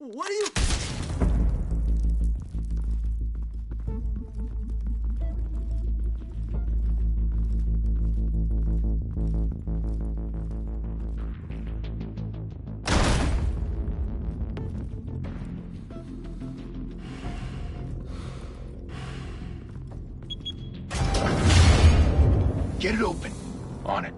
What are you... Get it open. On it.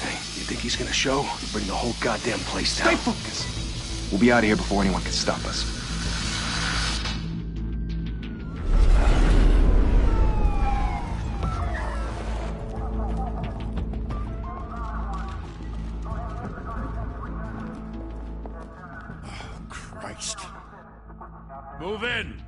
Hey, you think he's gonna show? Bring the whole goddamn place down. Stay focused. We'll be out of here before anyone can stop us. Oh, Christ. Move in!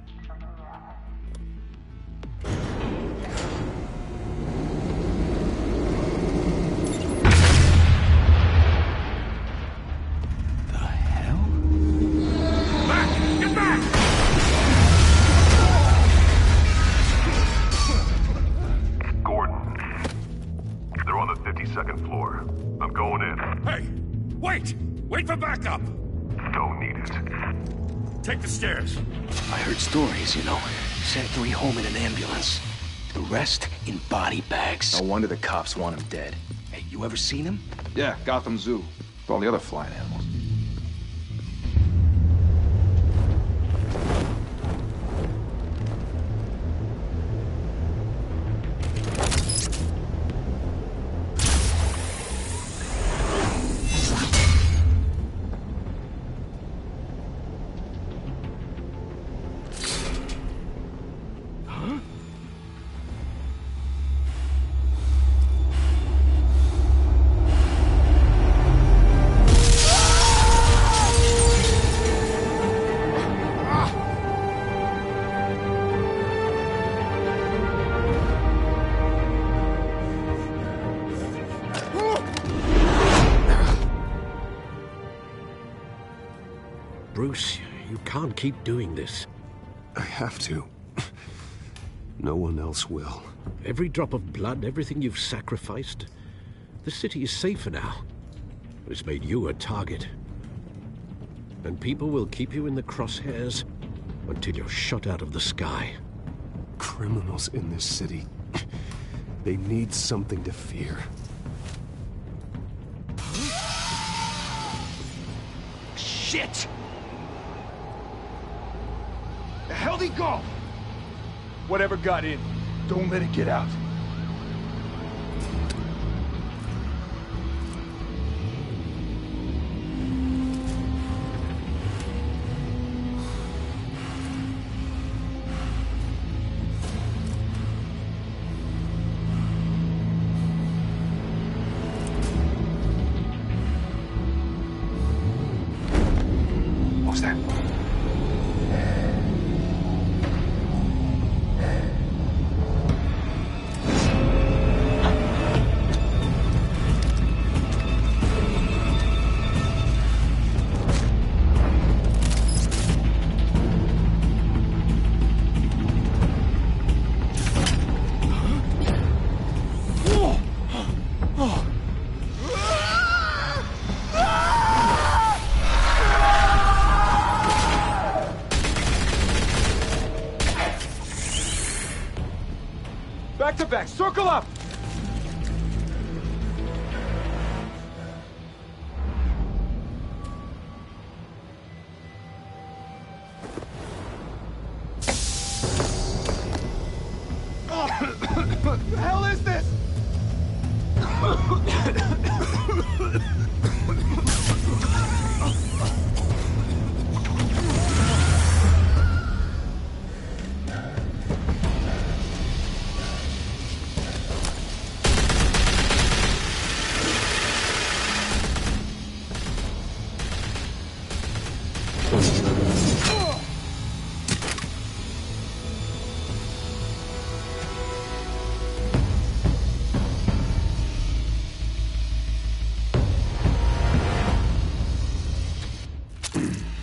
Wait for backup! Don't need it. Take the stairs. I heard stories, you know. Sent 3 home in an ambulance. The rest in body bags. No wonder the cops want him dead. Hey, you ever seen him? Yeah, Gotham Zoo. With all the other flying animals. Bruce, you can't keep doing this. I have to. No one else will. Every drop of blood, everything you've sacrificed. The city is safer now. It's made you a target. And people will keep you in the crosshairs until you're shot out of the sky. Criminals in this city. They need something to fear. Shit! The hell'd he go? Whatever got in, Don't let it get out. what's that? Back to back, circle up! What the hell is this?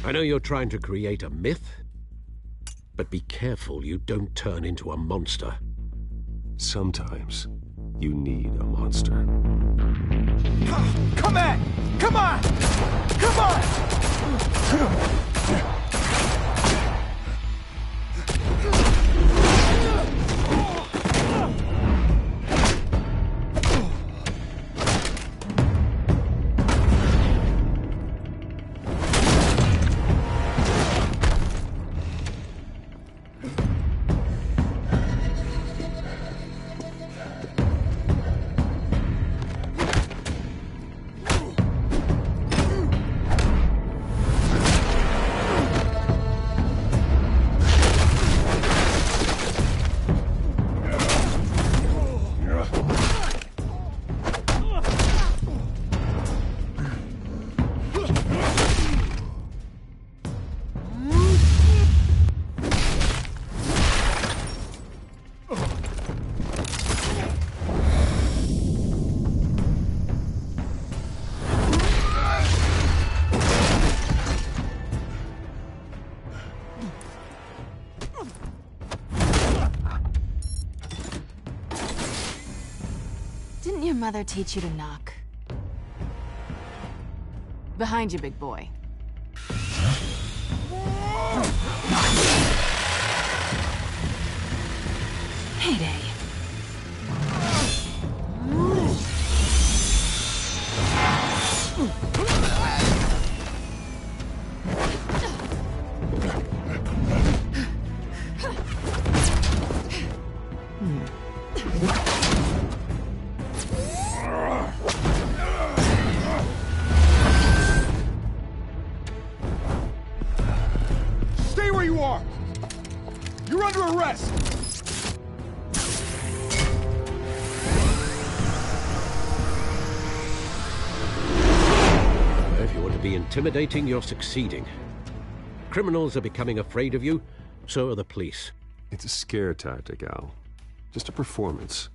I know you're trying to create a myth, but be careful you don't turn into a monster. Sometimes you need a monster. Come on! Come on! Come Come on! Didn't your mother teach you to knock? Behind you, big boy. Heyday. Stay where you are! You're under arrest! If you want to be intimidating, you're succeeding. Criminals are becoming afraid of you, so are the police. It's a scare tactic, Al. Just a performance.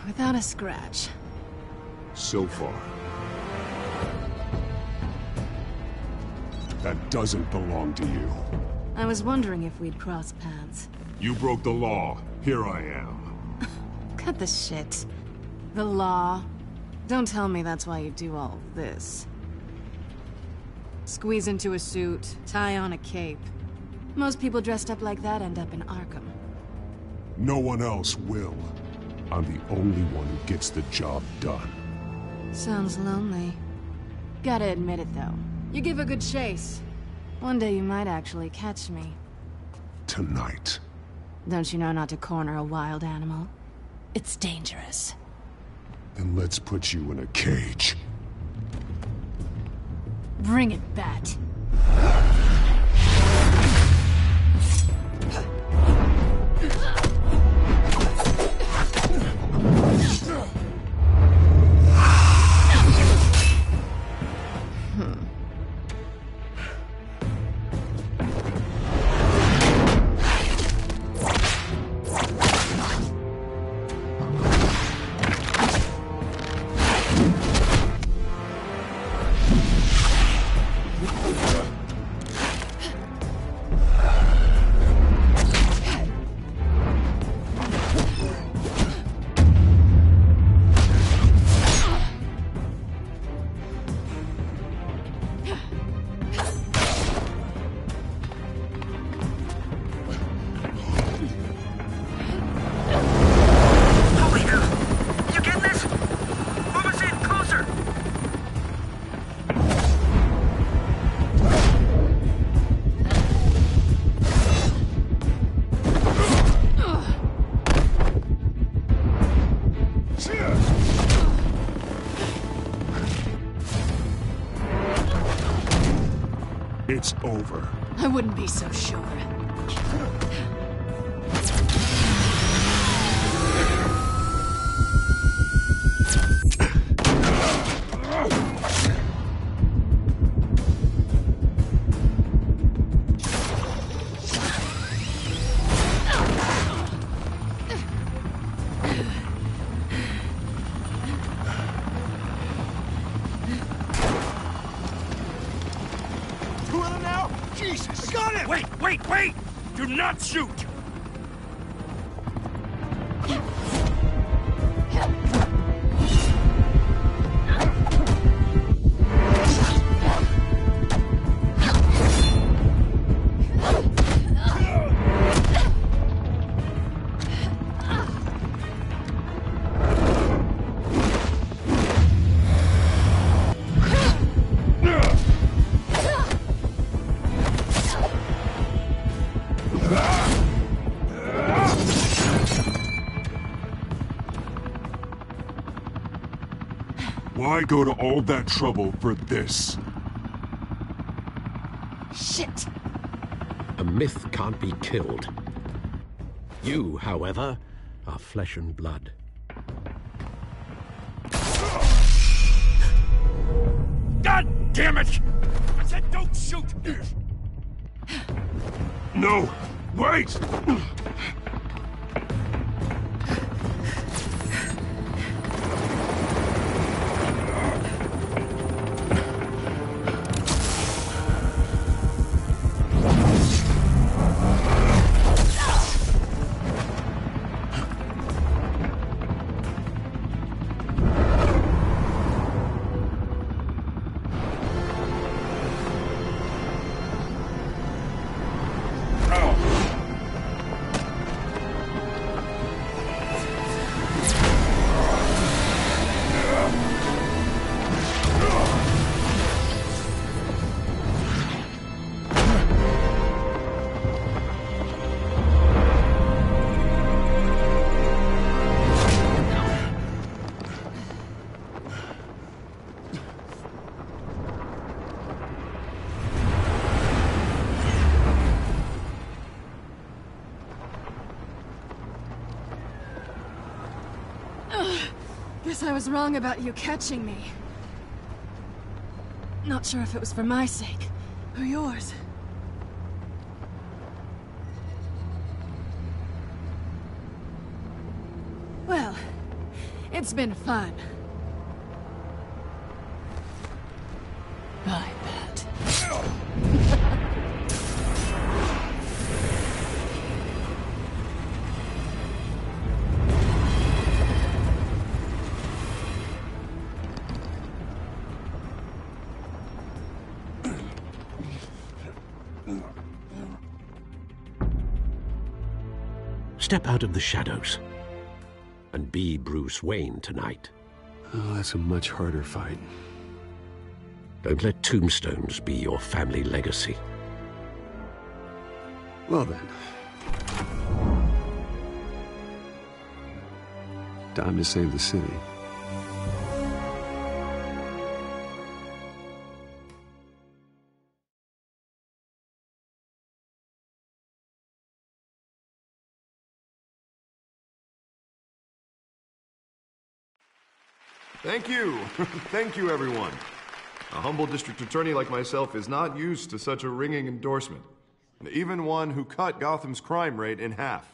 Without a scratch. So far. That doesn't belong to you. I was wondering if we'd cross paths. You broke the law. Here I am. Cut the shit. The law. Don't tell me that's why you do all this. Squeeze into a suit, tie on a cape. Most people dressed up like that end up in Arkham. No one else will. I'm the only one who gets the job done. Sounds lonely. Gotta admit it, though. You give a good chase. One day you might actually catch me. Tonight. Don't you know not to corner a wild animal? It's dangerous. Then let's put you in a cage. Bring it, Bat. It's over. I wouldn't be so sure. Jesus! I got him! Wait! Do not shoot! Why go to all that trouble for this? Shit! A myth can't be killed. You, however, are flesh and blood. God damn it! I said don't shoot! No! Wait! Guess I was wrong about you catching me. Not sure if it was for my sake, or yours. Well, It's been fun. I bet. Step out of the shadows and be Bruce Wayne tonight. Oh, that's a much harder fight. Don't let tombstones be your family legacy. Well then. Time to save the city. Thank you. Thank you, everyone. A humble district attorney like myself is not used to such a ringing endorsement. Even one who cut Gotham's crime rate in half.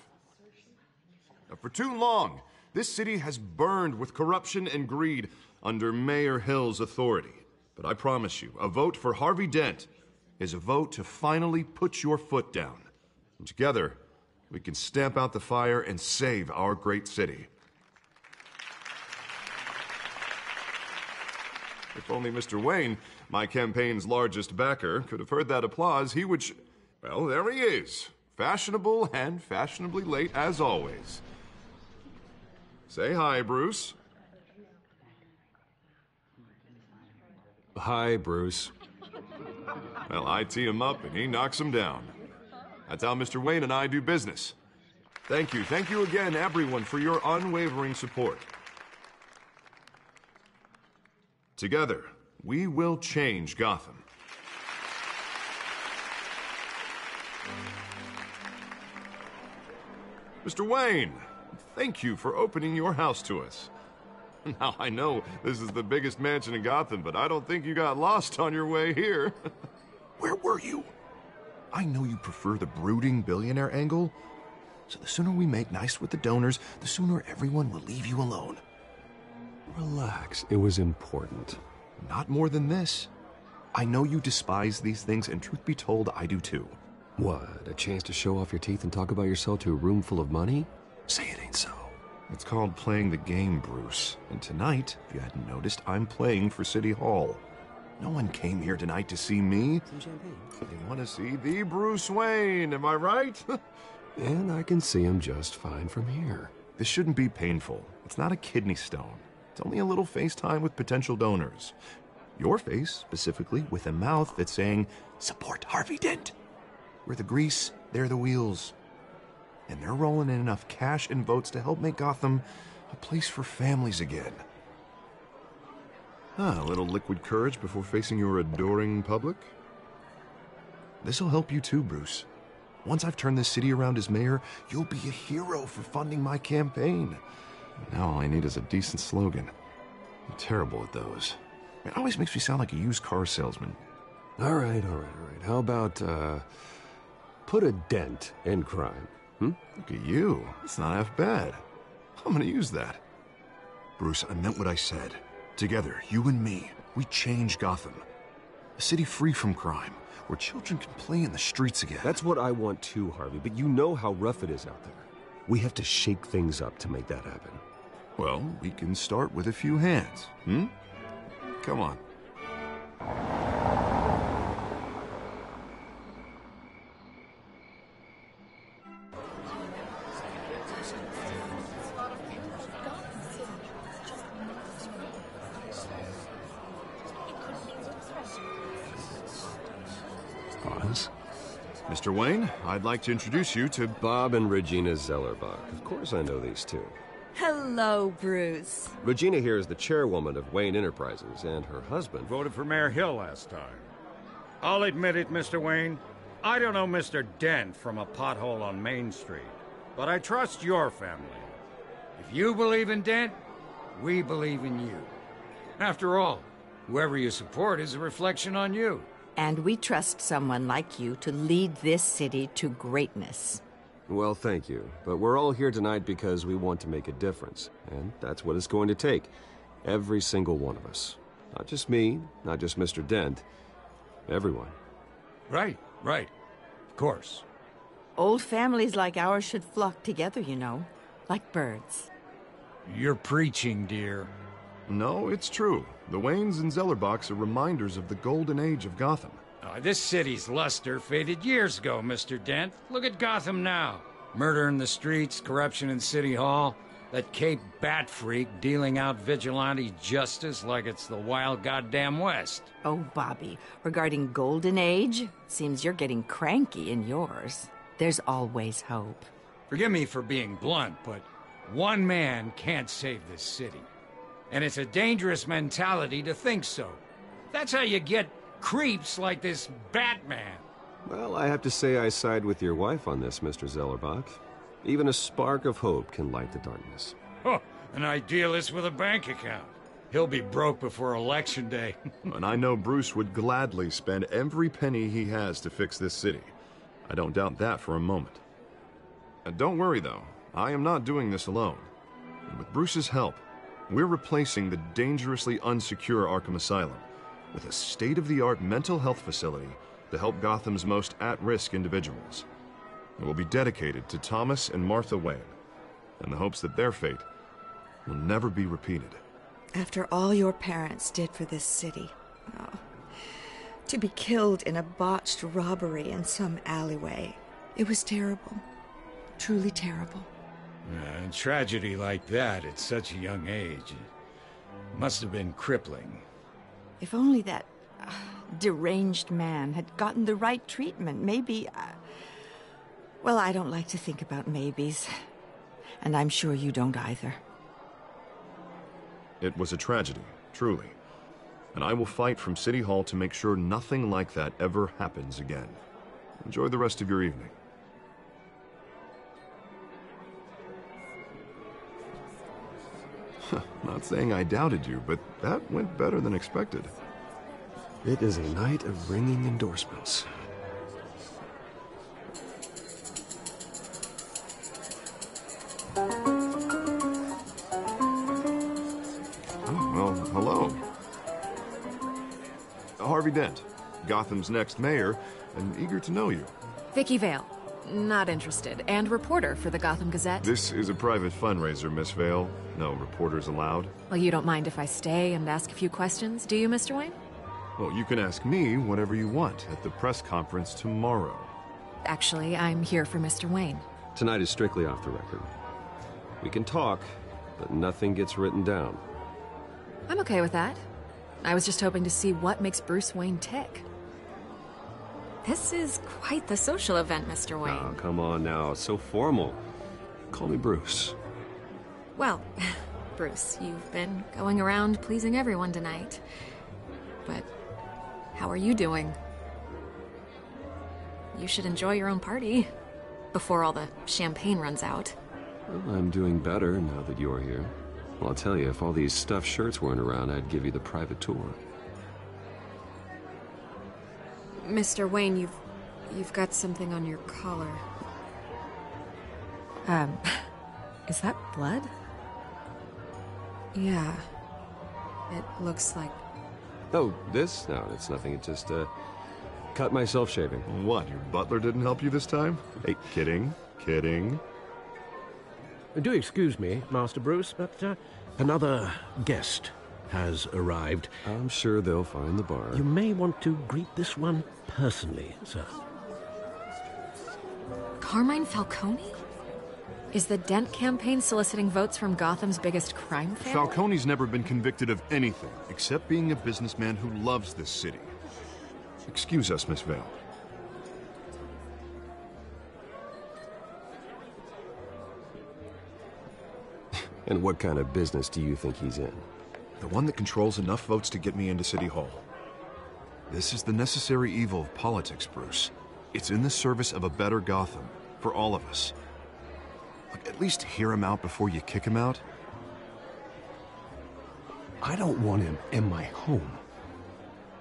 For too long, this city has burned with corruption and greed under Mayor Hill's authority. But I promise you, a vote for Harvey Dent is a vote to finally put your foot down. And together, we can stamp out the fire and save our great city. If only Mr. Wayne, my campaign's largest backer, could have heard that applause, he would well, there he is. Fashionable and fashionably late as always. Say hi, Bruce. Hi, Bruce. Well, I tee him up and he knocks him down. That's how Mr. Wayne and I do business. Thank you again, everyone, for your unwavering support. Together, we will change Gotham. Mr. Wayne, thank you for opening your house to us. Now, I know this is the biggest mansion in Gotham, but I don't think you got lost on your way here. Where were you? I know you prefer the brooding billionaire angle, so the sooner we make nice with the donors, the sooner everyone will leave you alone. Relax, it was important. Not more than this. I know you despise these things, and truth be told, I do too. What, a chance to show off your teeth and talk about yourself to a room full of money? Say it ain't so. It's called playing the game, Bruce. And tonight, if you hadn't noticed, I'm playing for City Hall. No one came here tonight to see me. Some champagne. They want to see the Bruce Wayne, am I right? And I can see him just fine from here. This shouldn't be painful. It's not a kidney stone. It's only a little FaceTime with potential donors. Your face, specifically, with a mouth that's saying, support Harvey Dent. We're the grease, they're the wheels. And they're rolling in enough cash and votes to help make Gotham a place for families again. A little liquid courage before facing your adoring public. This'll help you too, Bruce. Once I've turned this city around as mayor, you'll be a hero for funding my campaign. Now all I need is a decent slogan. I'm terrible at those. It always makes me sound like a used car salesman. All right. How about, put a dent in crime? Look at you. It's not half bad. I'm gonna use that. Bruce, I meant what I said. Together, you and me, we change Gotham. A city free from crime, where children can play in the streets again. That's what I want too, Harvey, but you know how rough it is out there. We have to shake things up to make that happen. Well, we can start with a few hands, Come on. Pause. Mr. Wayne, I'd like to introduce you to Bob and Regina Zellerbach. Of course I know these two. Hello, Bruce. Regina here is the chairwoman of Wayne Enterprises, and her husband Voted for Mayor Hill last time. I'll admit it, Mr. Wayne. I don't know Mr. Dent from a pothole on Main Street, but I trust your family. If you believe in Dent, we believe in you. After all, whoever you support is a reflection on you. And we trust someone like you to lead this city to greatness. Well, thank you. But we're all here tonight because we want to make a difference. And that's what it's going to take. Every single one of us. Not just me, not just Mr. Dent. Everyone. Right. Of course. Old families like ours should flock together, you know. Like birds. You're preaching, dear. No, it's true. The Waynes and Zellerbachs are reminders of the golden age of Gotham. This city's luster faded years ago, Mr. Dent. Look at Gotham now. Murder in the streets, corruption in City Hall, that Cape Bat freak dealing out vigilante justice like it's the wild goddamn West. Oh, Bobby, regarding Golden Age, seems you're getting cranky in yours. There's always hope. Forgive me for being blunt, but one man can't save this city. And it's a dangerous mentality to think so. That's how you get creeps like this Batman. Well, I have to say I side with your wife on this, Mr. Zellerbach. Even a spark of hope can light the darkness. Oh, an idealist with a bank account. He'll be broke before Election Day. And I know Bruce would gladly spend every penny he has to fix this city. I don't doubt that for a moment. And don't worry, though. I am not doing this alone. And with Bruce's help, we're replacing the dangerously unsecure Arkham Asylum with a state-of-the-art mental health facility to help Gotham's most at-risk individuals. It will be dedicated to Thomas and Martha Wayne, in the hopes that their fate will never be repeated. After all your parents did for this city, to be killed in a botched robbery in some alleyway, it was terrible. Truly terrible. A tragedy like that at such a young age must have been crippling. If only that deranged man had gotten the right treatment, maybe... Well, I don't like to think about maybes. And I'm sure you don't either. It was a tragedy, truly. And I will fight from City Hall to make sure nothing like that ever happens again. Enjoy the rest of your evening. Not saying I doubted you, but that went better than expected. It is a night of ringing endorsements. Well, hello. Harvey Dent, Gotham's next mayor, and eager to know you. Vicky Vale. Not interested. And reporter for the Gotham Gazette. This is a private fundraiser, Miss Vale. No reporters allowed. Well, you don't mind if I stay and ask a few questions, do you, Mr. Wayne? Well, you can ask me whatever you want at the press conference tomorrow. Actually, I'm here for Mr. Wayne. Tonight is strictly off the record. We can talk, but nothing gets written down. I'm okay with that. I was just hoping to see what makes Bruce Wayne tick. This is quite the social event, Mr. Wayne. Oh, come on now. It's so formal. Call me Bruce. Well, Bruce, you've been going around pleasing everyone tonight. But how are you doing? You should enjoy your own party before all the champagne runs out. Well, I'm doing better now that you're here. Well, I'll tell you, if all these stuffed shirts weren't around, I'd give you the private tour. Mr. Wayne, you've got something on your collar. Is that blood? Yeah. It looks like... Oh, this? No, it's nothing. It just, cut myself shaving. What, your butler didn't help you this time? Hey, kidding. Do excuse me, Master Bruce, but another guest has arrived. I'm sure they'll find the bar. You may want to greet this one personally, sir. Carmine Falcone? Is the Dent campaign soliciting votes from Gotham's biggest crime family? Falcone's never been convicted of anything, except being a businessman who loves this city. Excuse us, Miss Vale. And what kind of business do you think he's in? The one that controls enough votes to get me into City Hall. This is the necessary evil of politics, Bruce. It's in the service of a better Gotham, for all of us. Look, at least hear him out before you kick him out. I don't want him in my home.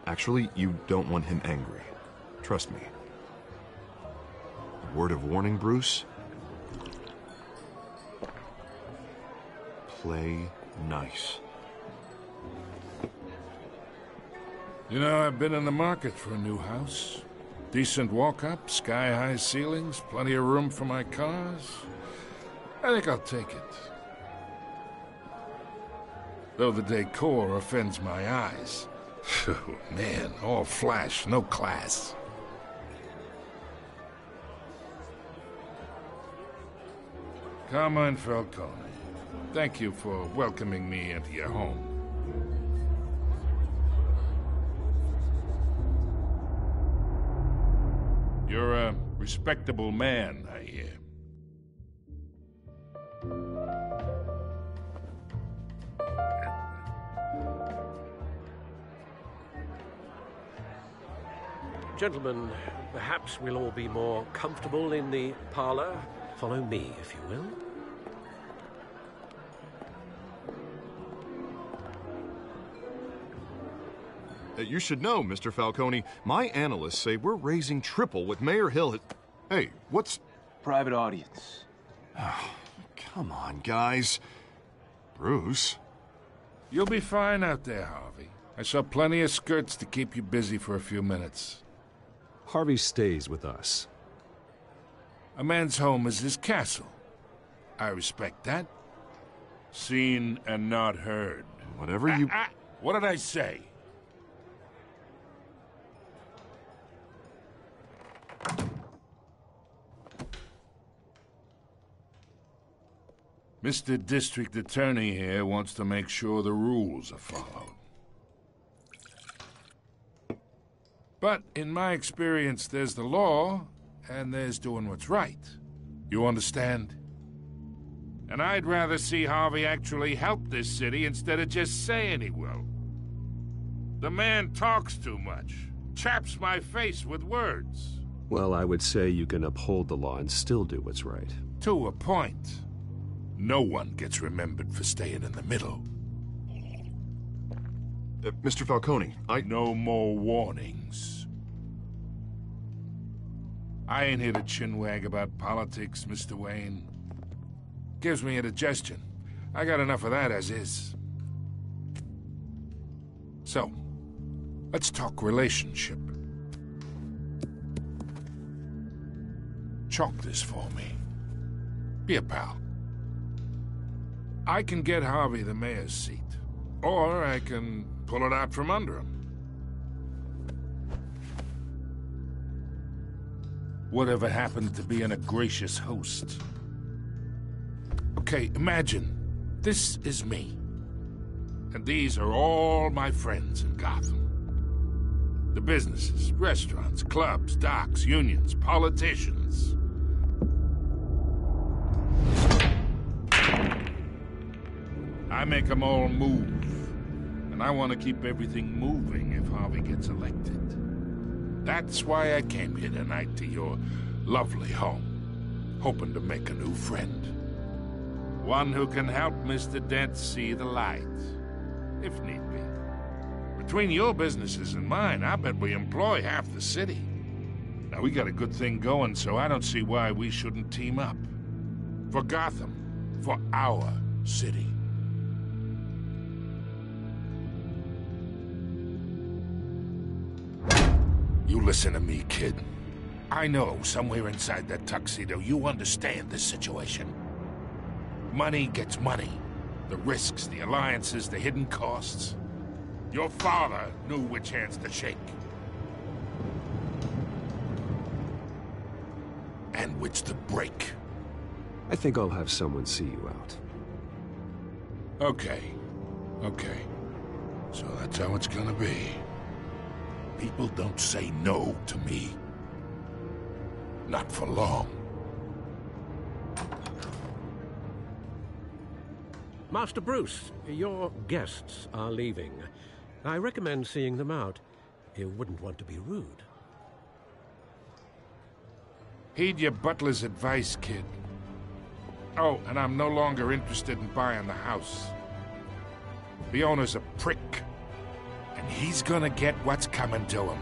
Actually, you don't want him angry. Trust me. A word of warning, Bruce. play nice. You know, I've been in the market for a new house. Decent walk-up, sky-high ceilings, plenty of room for my cars. I think I'll take it. Though the decor offends my eyes. Oh, man, all flash, no class. Carmine Falcone, thank you for welcoming me into your home. You're a respectable man, I hear. Gentlemen, perhaps we'll all be more comfortable in the parlor. Follow me, if you will. You should know, Mr. Falcone, my analysts say we're raising triple what Mayor Hill had... Hey, what's... Private audience. Oh, come on, guys. Bruce? You'll be fine out there, Harvey. I saw plenty of skirts to keep you busy for a few minutes. Harvey stays with us. A man's home is his castle. I respect that. Seen and not heard. Whatever you... What did I say? Mr. District Attorney here wants to make sure the rules are followed. But in my experience, there's the law, and there's doing what's right. You understand? And I'd rather see Harvey actually help this city instead of just saying he will. The man talks too much, chaps my face with words. Well, I would say you can uphold the law and still do what's right. To a point. No one gets remembered for staying in the middle. Mr. Falcone, No more warnings. I ain't here to chinwag about politics, Mr. Wayne. Gives me indigestion. I got enough of that as is. So, let's talk relationship. Chalk this for me. Be a pal. I can get Harvey the mayor's seat, or I can pull it out from under him. Whatever happened to being a gracious host? Okay, imagine, this is me. And these are all my friends in Gotham. The businesses, restaurants, clubs, docks, unions, politicians. I make them all move. And I want to keep everything moving if Harvey gets elected. That's why I came here tonight to your lovely home, hoping to make a new friend. One who can help Mr. Dent see the light, if need be. Between your businesses and mine, I bet we employ half the city. Now, we got a good thing going, so I don't see why we shouldn't team up. For Gotham, for our city. You listen to me, kid. I know somewhere inside that tuxedo you understand this situation. Money gets money. The risks, the alliances, the hidden costs. Your father knew which hands to shake. And which to break. I think I'll have someone see you out. Okay. So that's how it's gonna be. People don't say no to me. Not for long. Master Bruce, your guests are leaving. I recommend seeing them out. You wouldn't want to be rude. Heed your butler's advice, kid. Oh, and I'm no longer interested in buying the house. The owner's a prick. And he's gonna get what's coming to him.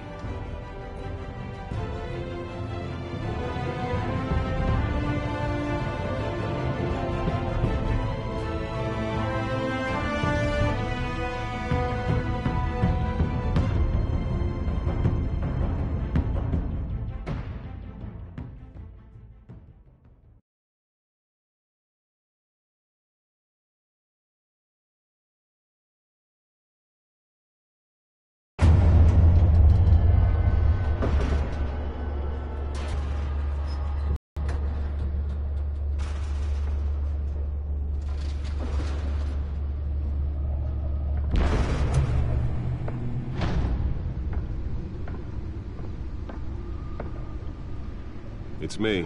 It's me.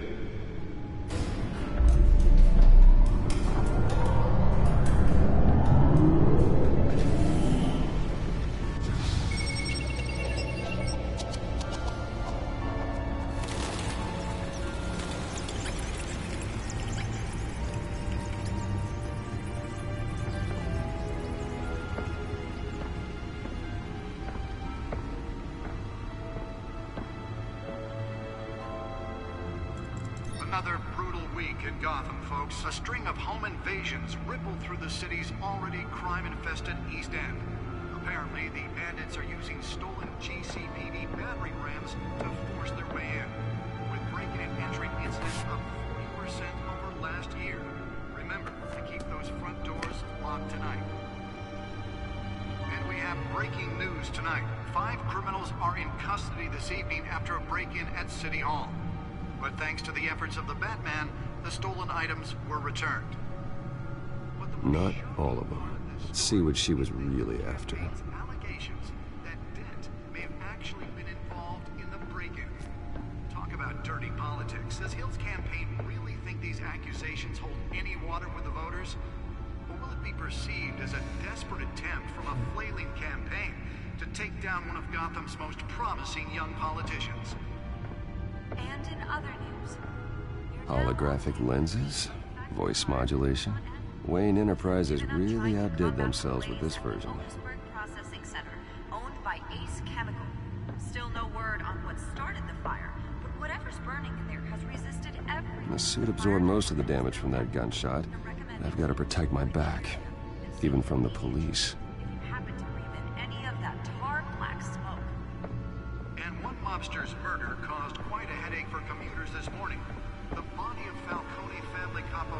Another brutal week in Gotham, folks. A string of home invasions rippled through the city's already crime-infested East End. Apparently, the bandits are using stolen GCPD battering rams to force their way in, with break-in and entry incidents up 40% over last year. Remember to keep those front doors locked tonight. And we have breaking news tonight. 5 criminals are in custody this evening after a break-in at City Hall. But thanks to the efforts of the Batman, the stolen items were returned. Not all of them. Let's see what she was really after. Allegations that Dent may have actually been involved in the break-in. Talk about dirty politics. Does Hill's campaign really think these accusations hold any water with the voters? Or will it be perceived as a desperate attempt from a flailing campaign to take down one of Gotham's most promising young politicians? And in other news, Holographic lenses? Voice modulation? Wayne Enterprises really outdid themselves with this version. Processing Center, owned by Ace Chemical. Still no word on what started the fire, but whatever's burning in there has resisted every... The suit absorbed most of the damage from that gunshot. I've got to protect my back, even from the police. If you happen to breathe in any of that tar black smoke. And one mobster's murder caused quite a headache for commuters this morning. The body of Falcone family capo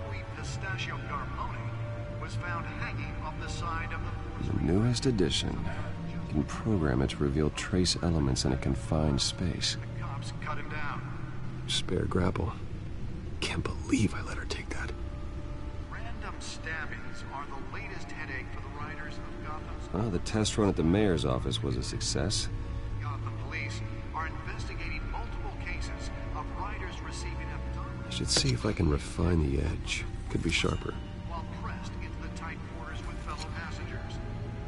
Louis Pistachio Garmone was found hanging off the side of the... The newest edition. You can program it to reveal trace elements in a confined space. The cops cut him down. Spare grapple. Can't believe I let her take that. Random stabbings are the latest headache for the riders of Gotham's... Well, the test run at the mayor's office was a success. Gotham police are investigating multiple cases of riders receiving abdominal... I should see if I can refine the edge. Could be sharper. While pressed into the tight quarters with fellow passengers.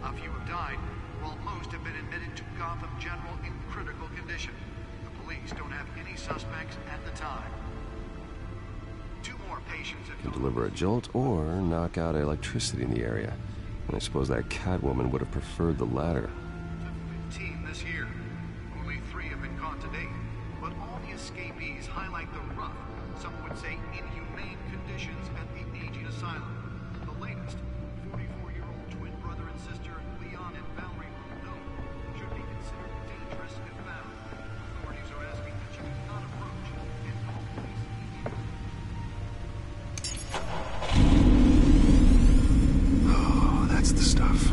A few have died, while most have been admitted to Gotham General in critical condition. The police don't have any suspects at the time. 2 more patients have... Can deliver a jolt or knock out electricity in the area. And I suppose that Catwoman would have preferred the latter. 15 this year. Only 3 have been caught to date. But all the escapees highlight the rough, some would say inhumane conditions at the aging asylum. The latest, 44-year-old twin brother and sister Leon and Valerie Rondon should be considered dangerous if found. Authorities are asking that you do not approach and call police immediately. Oh, that's the stuff.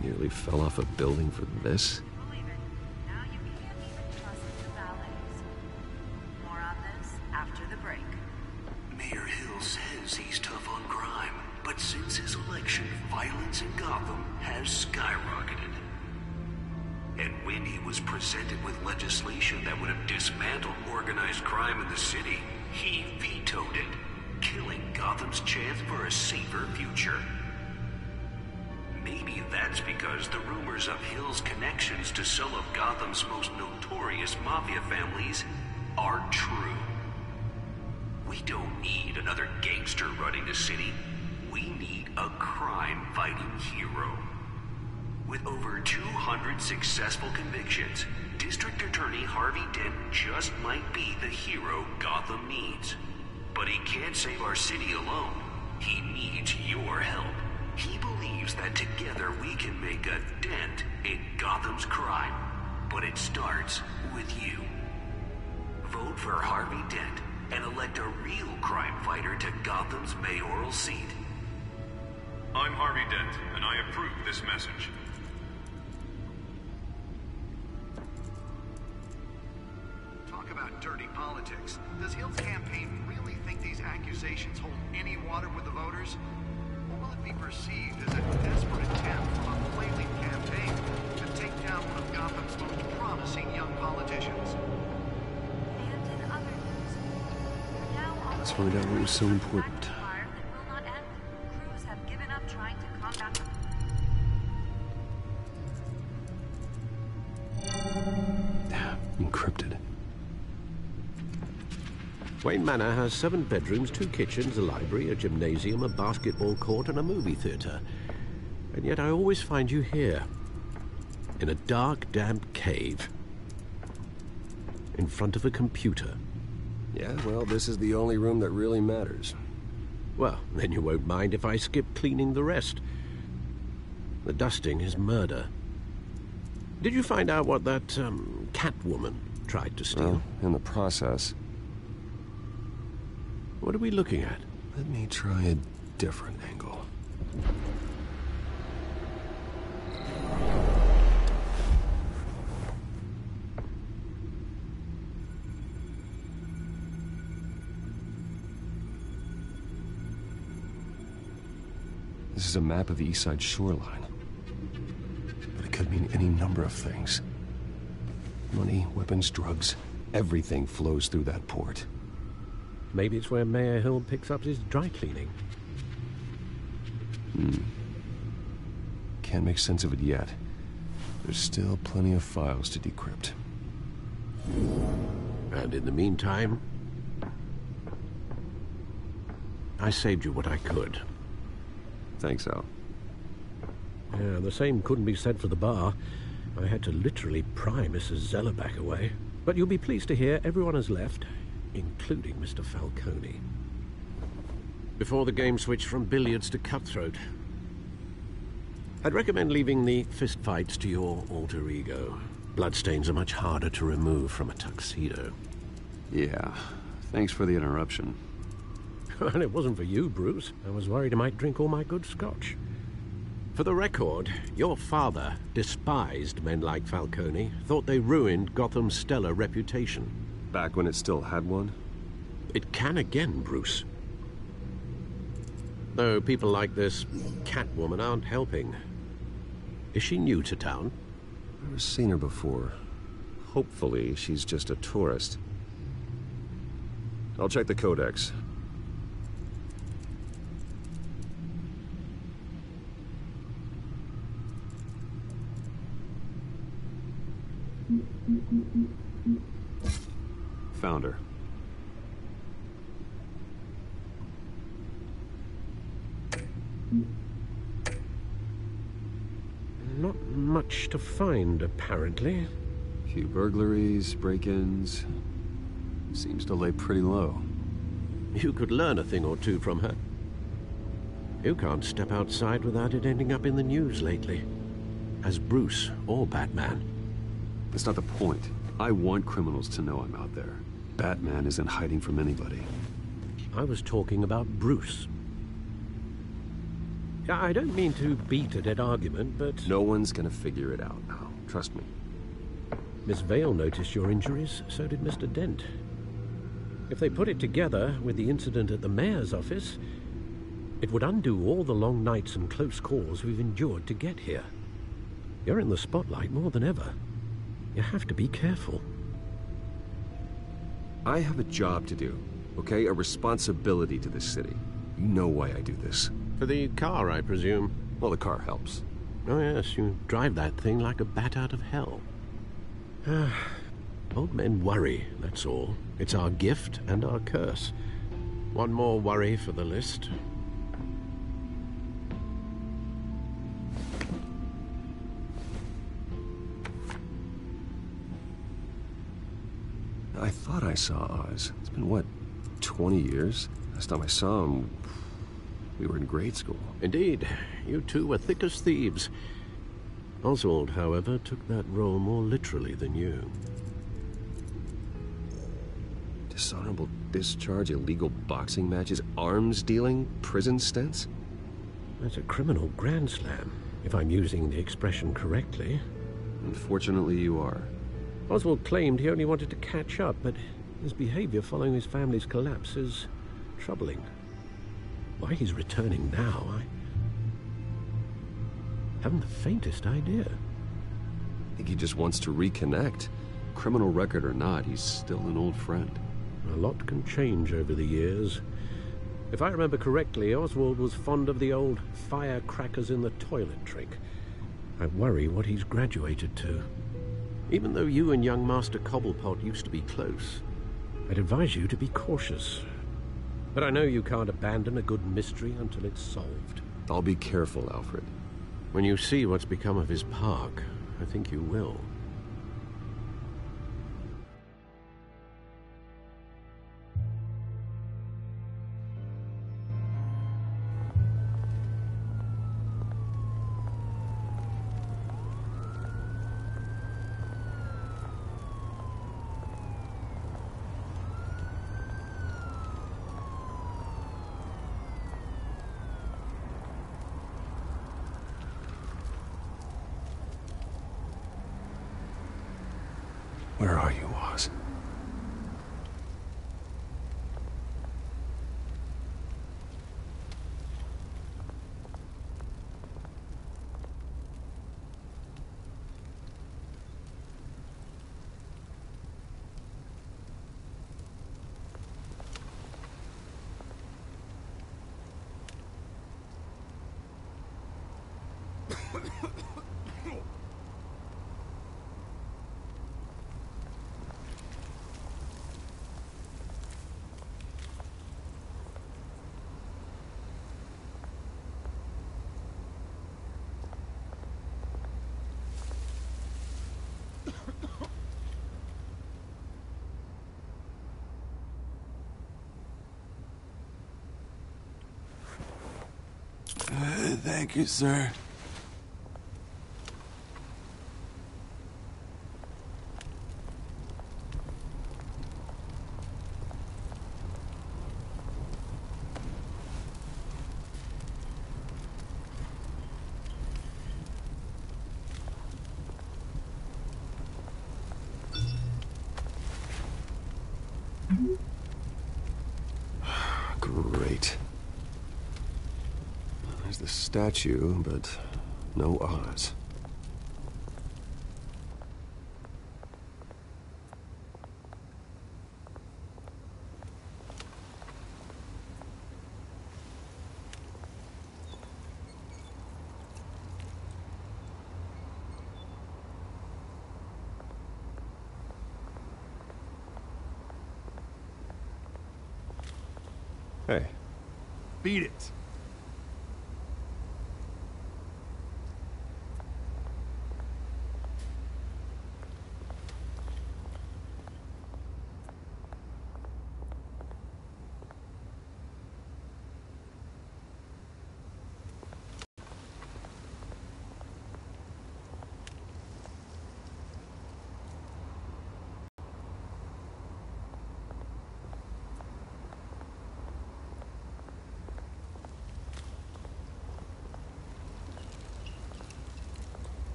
Nearly fell off a building for this? Now you can't even trust the valets. More on this after the break. Mayor Hill says he's tough on crime, but since his election, violence in Gotham has skyrocketed. And when he was presented with legislation that would have dismantled organized crime in the city, he vetoed it, killing Gotham's chance for a safer future. Maybe that's because the rumors of Hill's connections to some of Gotham's most notorious mafia families are true. We don't need another gangster running the city. We need a crime-fighting hero. With over 200 successful convictions, District Attorney Harvey Dent just might be the hero Gotham needs. But he can't save our city alone. He needs your help. He believes that together we can make a dent in Gotham's crime. But it starts with you. Vote for Harvey Dent and elect a real crime fighter to Gotham's mayoral seat. I'm Harvey Dent, and I approve this message. Talk about dirty politics. Does Hill's campaign really think these accusations hold any water with the voters? Or will it be perceived as a desperate attempt from a flailing campaign to take down one of Gotham's most promising young politicians? And in other news, now on Let's find out what was so important. fire that will not end. Crews have given up trying to combat the Encrypted. Wayne Manor has 7 bedrooms, 2 kitchens, a library, a gymnasium, a basketball court, and a movie theater. And yet I always find you here, in a dark, damp cave, in front of a computer. Yeah, well, this is the only room that really matters. Well, then you won't mind if I skip cleaning the rest. The dusting is murder. Did you find out what that, Catwoman tried to steal? Well, in the process. What are we looking at? Let me try a different angle. This is a map of the East Side shoreline. But it could mean any number of things. Money, weapons, drugs, everything flows through that port. Maybe it's where Mayor Hill picks up his dry cleaning. Can't make sense of it yet. There's still plenty of files to decrypt. And in the meantime, I saved you what I could. Thanks, Al. Yeah, the same couldn't be said for the bar. I had to literally pry Mrs. Zellerback away. But you'll be pleased to hear everyone has left, including Mr. Falcone. Before the game switched from billiards to cutthroat. I'd recommend leaving the fistfights to your alter ego. Bloodstains are much harder to remove from a tuxedo. Yeah, thanks for the interruption. And it wasn't for you, Bruce. I was worried I might drink all my good scotch. For the record, your father despised men like Falcone, thought they ruined Gotham's stellar reputation. Back when it still had one? It can again, Bruce. Though people like this Catwoman aren't helping. Is she new to town? I've never seen her before. Hopefully, she's just a tourist. I'll check the codex. Found her. Not much to find, apparently. Few burglaries, break-ins. Seems to lay pretty low. You could learn a thing or two from her. You can't step outside without it ending up in the news lately. As Bruce or Batman. That's not the point. I want criminals to know I'm out there. Batman isn't hiding from anybody. I was talking about Bruce. I don't mean to beat a dead argument, but... No one's gonna figure it out now. Trust me. Miss Vale noticed your injuries, so did Mr. Dent. If they put it together with the incident at the mayor's office, it would undo all the long nights and close calls we've endured to get here. You're in the spotlight more than ever. You have to be careful. I have a job to do, okay? A responsibility to this city. You know why I do this. For the car, I presume? Well, the car helps. Oh yes, you drive that thing like a bat out of hell. Old men worry, that's all. It's our gift and our curse. One more worry for the list. I thought I saw Oz. It's been, what, 20 years? Last time I saw him, we were in grade school. Indeed. You two were thick as thieves. Oswald, however, took that role more literally than you. Dishonorable discharge, illegal boxing matches, arms dealing, prison stints? That's a criminal grand slam, if I'm using the expression correctly. Unfortunately, you are. Oswald claimed he only wanted to catch up, but his behavior following his family's collapse is troubling. Why he's returning now, I haven't the faintest idea. I think he just wants to reconnect. Criminal record or not, he's still an old friend. A lot can change over the years. If I remember correctly, Oswald was fond of the old firecrackers in the toilet trick. I worry what he's graduated to. Even though you and young Master Cobblepot used to be close, I'd advise you to be cautious. But I know you can't abandon a good mystery until it's solved. I'll be careful, Alfred. When you see what's become of his park, I think you will. Where are you, Oz? Thank you, sir. Great. There's the statue, but no Oz. Hey. Beat it.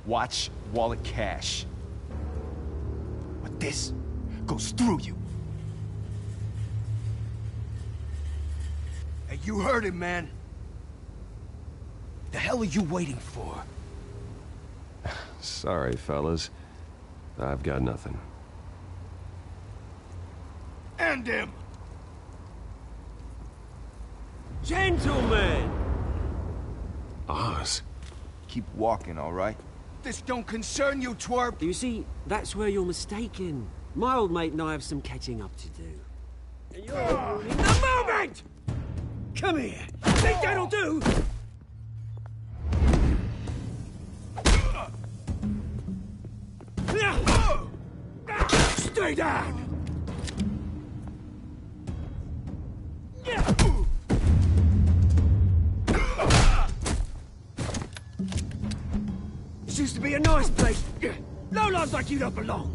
Watch wallet cash. But this goes through you. Hey, you heard him, man. The hell are you waiting for? Sorry, fellas. I've got nothing. End him! Gentlemen! Oz. Keep walking, all right? This don't concern you, twerp! You see, that's where you're mistaken. My old mate and I have some catching up to do. And you're ruining the moment! Come here! Think that'll do? Stay down! This used to be a nice place. Lowlifes like you don't belong.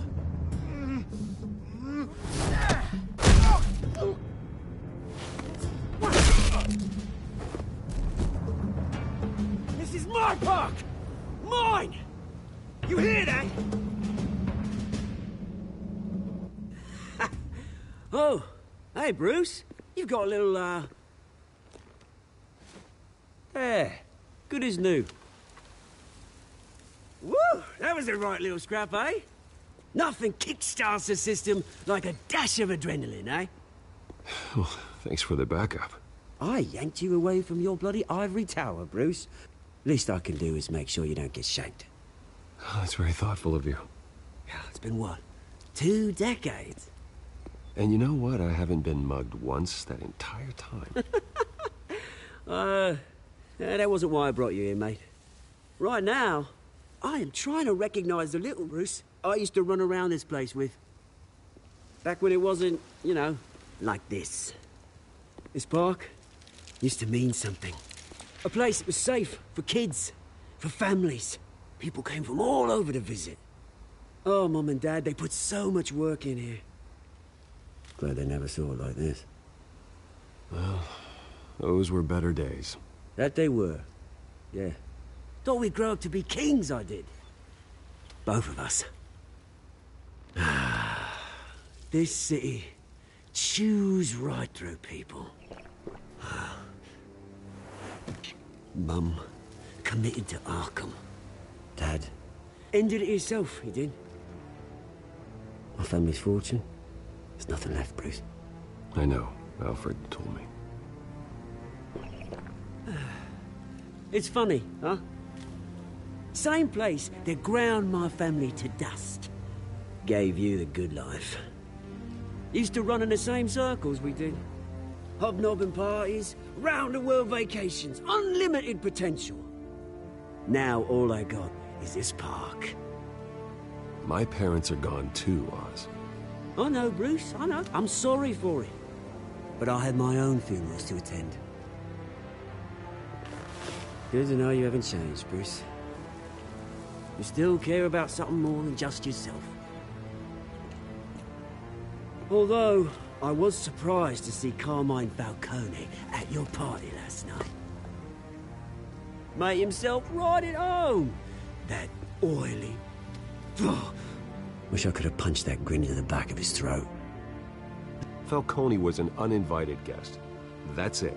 my park! Mine! You hear that? Oh, hey, Bruce. You've got a little, There. Good as new. Woo! That was a right little scrap, eh? Nothing kickstarts the system like a dash of adrenaline, eh? Well, thanks for the backup. I yanked you away from your bloody ivory tower, Bruce. Least I can do is make sure you don't get shanked. Oh, that's very thoughtful of you. Yeah, it's been what? 2 decades? And you know what? I haven't been mugged once that entire time. That wasn't why I brought you here, mate. Right now, I am trying to recognize the little Bruce I used to run around this place with. Back when it wasn't, you know, like this. This park used to mean something. A place that was safe for kids, for families. People came from all over to visit. Oh, Mum and Dad, they put so much work in here. Glad they never saw it like this. Well, those were better days. That they were. Yeah. Thought we'd grow up to be kings, I did. Both of us. This city chews right through people. Mum committed to Arkham. Dad ended it himself, he did. My family's fortune. There's nothing left, Bruce. I know. Alfred told me. It's funny, huh? Same place that ground my family to dust. Gave you the good life. Used to run in the same circles we did. Hobnobbing parties, round-the-world vacations, unlimited potential. Now all I got is this park. My parents are gone too, Oz. I know, Bruce, I know. I'm sorry for it. But I had my own funerals to attend. Good to know you haven't changed, Bruce. You still care about something more than just yourself. Although, I was surprised to see Carmine Falcone at your party last night. Made himself right at home. That oily... Wish I could have punched that grin into the back of his throat. Falcone was an uninvited guest. That's it.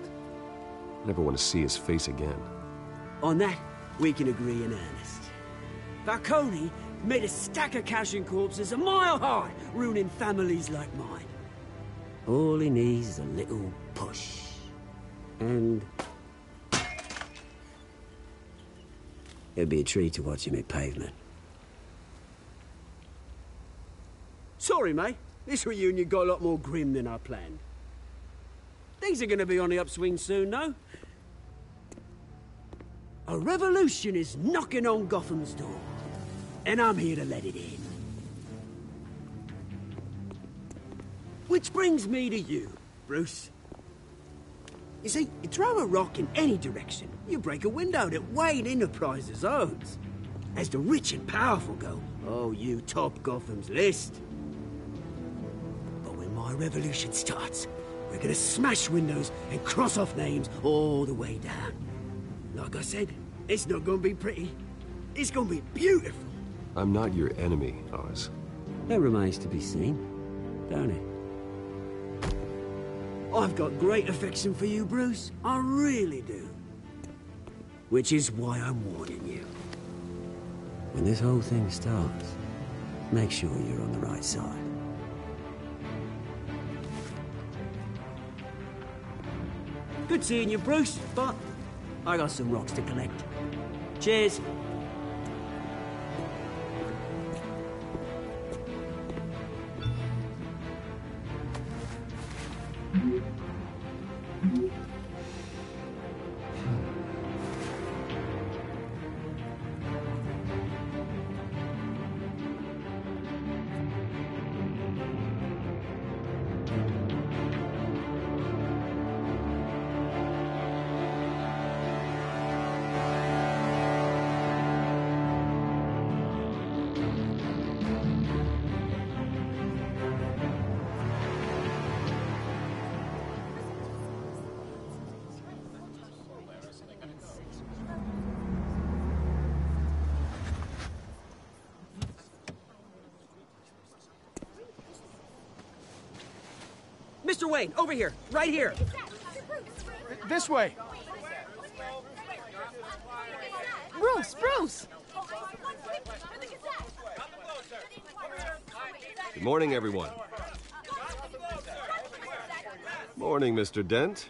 Never want to see his face again. On that, we can agree in earnest. Falcone made a stack of cash and corpses a mile high, ruining families like mine. All he needs is a little push. And... it'd be a treat to watch him hit pavement. Sorry, mate. This reunion got a lot more grim than I planned. Things are gonna be on the upswing soon, though. A revolution is knocking on Gotham's door. And I'm here to let it in. Which brings me to you, Bruce. You see, you throw a rock in any direction, you break a window that Wayne Enterprises owns. As the rich and powerful go, oh, you top Gotham's list. But when my revolution starts, we're gonna smash windows and cross off names all the way down. Like I said, it's not gonna be pretty. It's gonna be beautiful. I'm not your enemy, Oz. That remains to be seen, don't it? I've got great affection for you, Bruce. I really do. Which is why I'm warning you. When this whole thing starts, make sure you're on the right side. Good seeing you, Bruce, but I got some rocks to collect. Cheers. Mr. Wayne, over here. Right here. This way. Bruce! Good morning, everyone. Morning, Mr. Dent.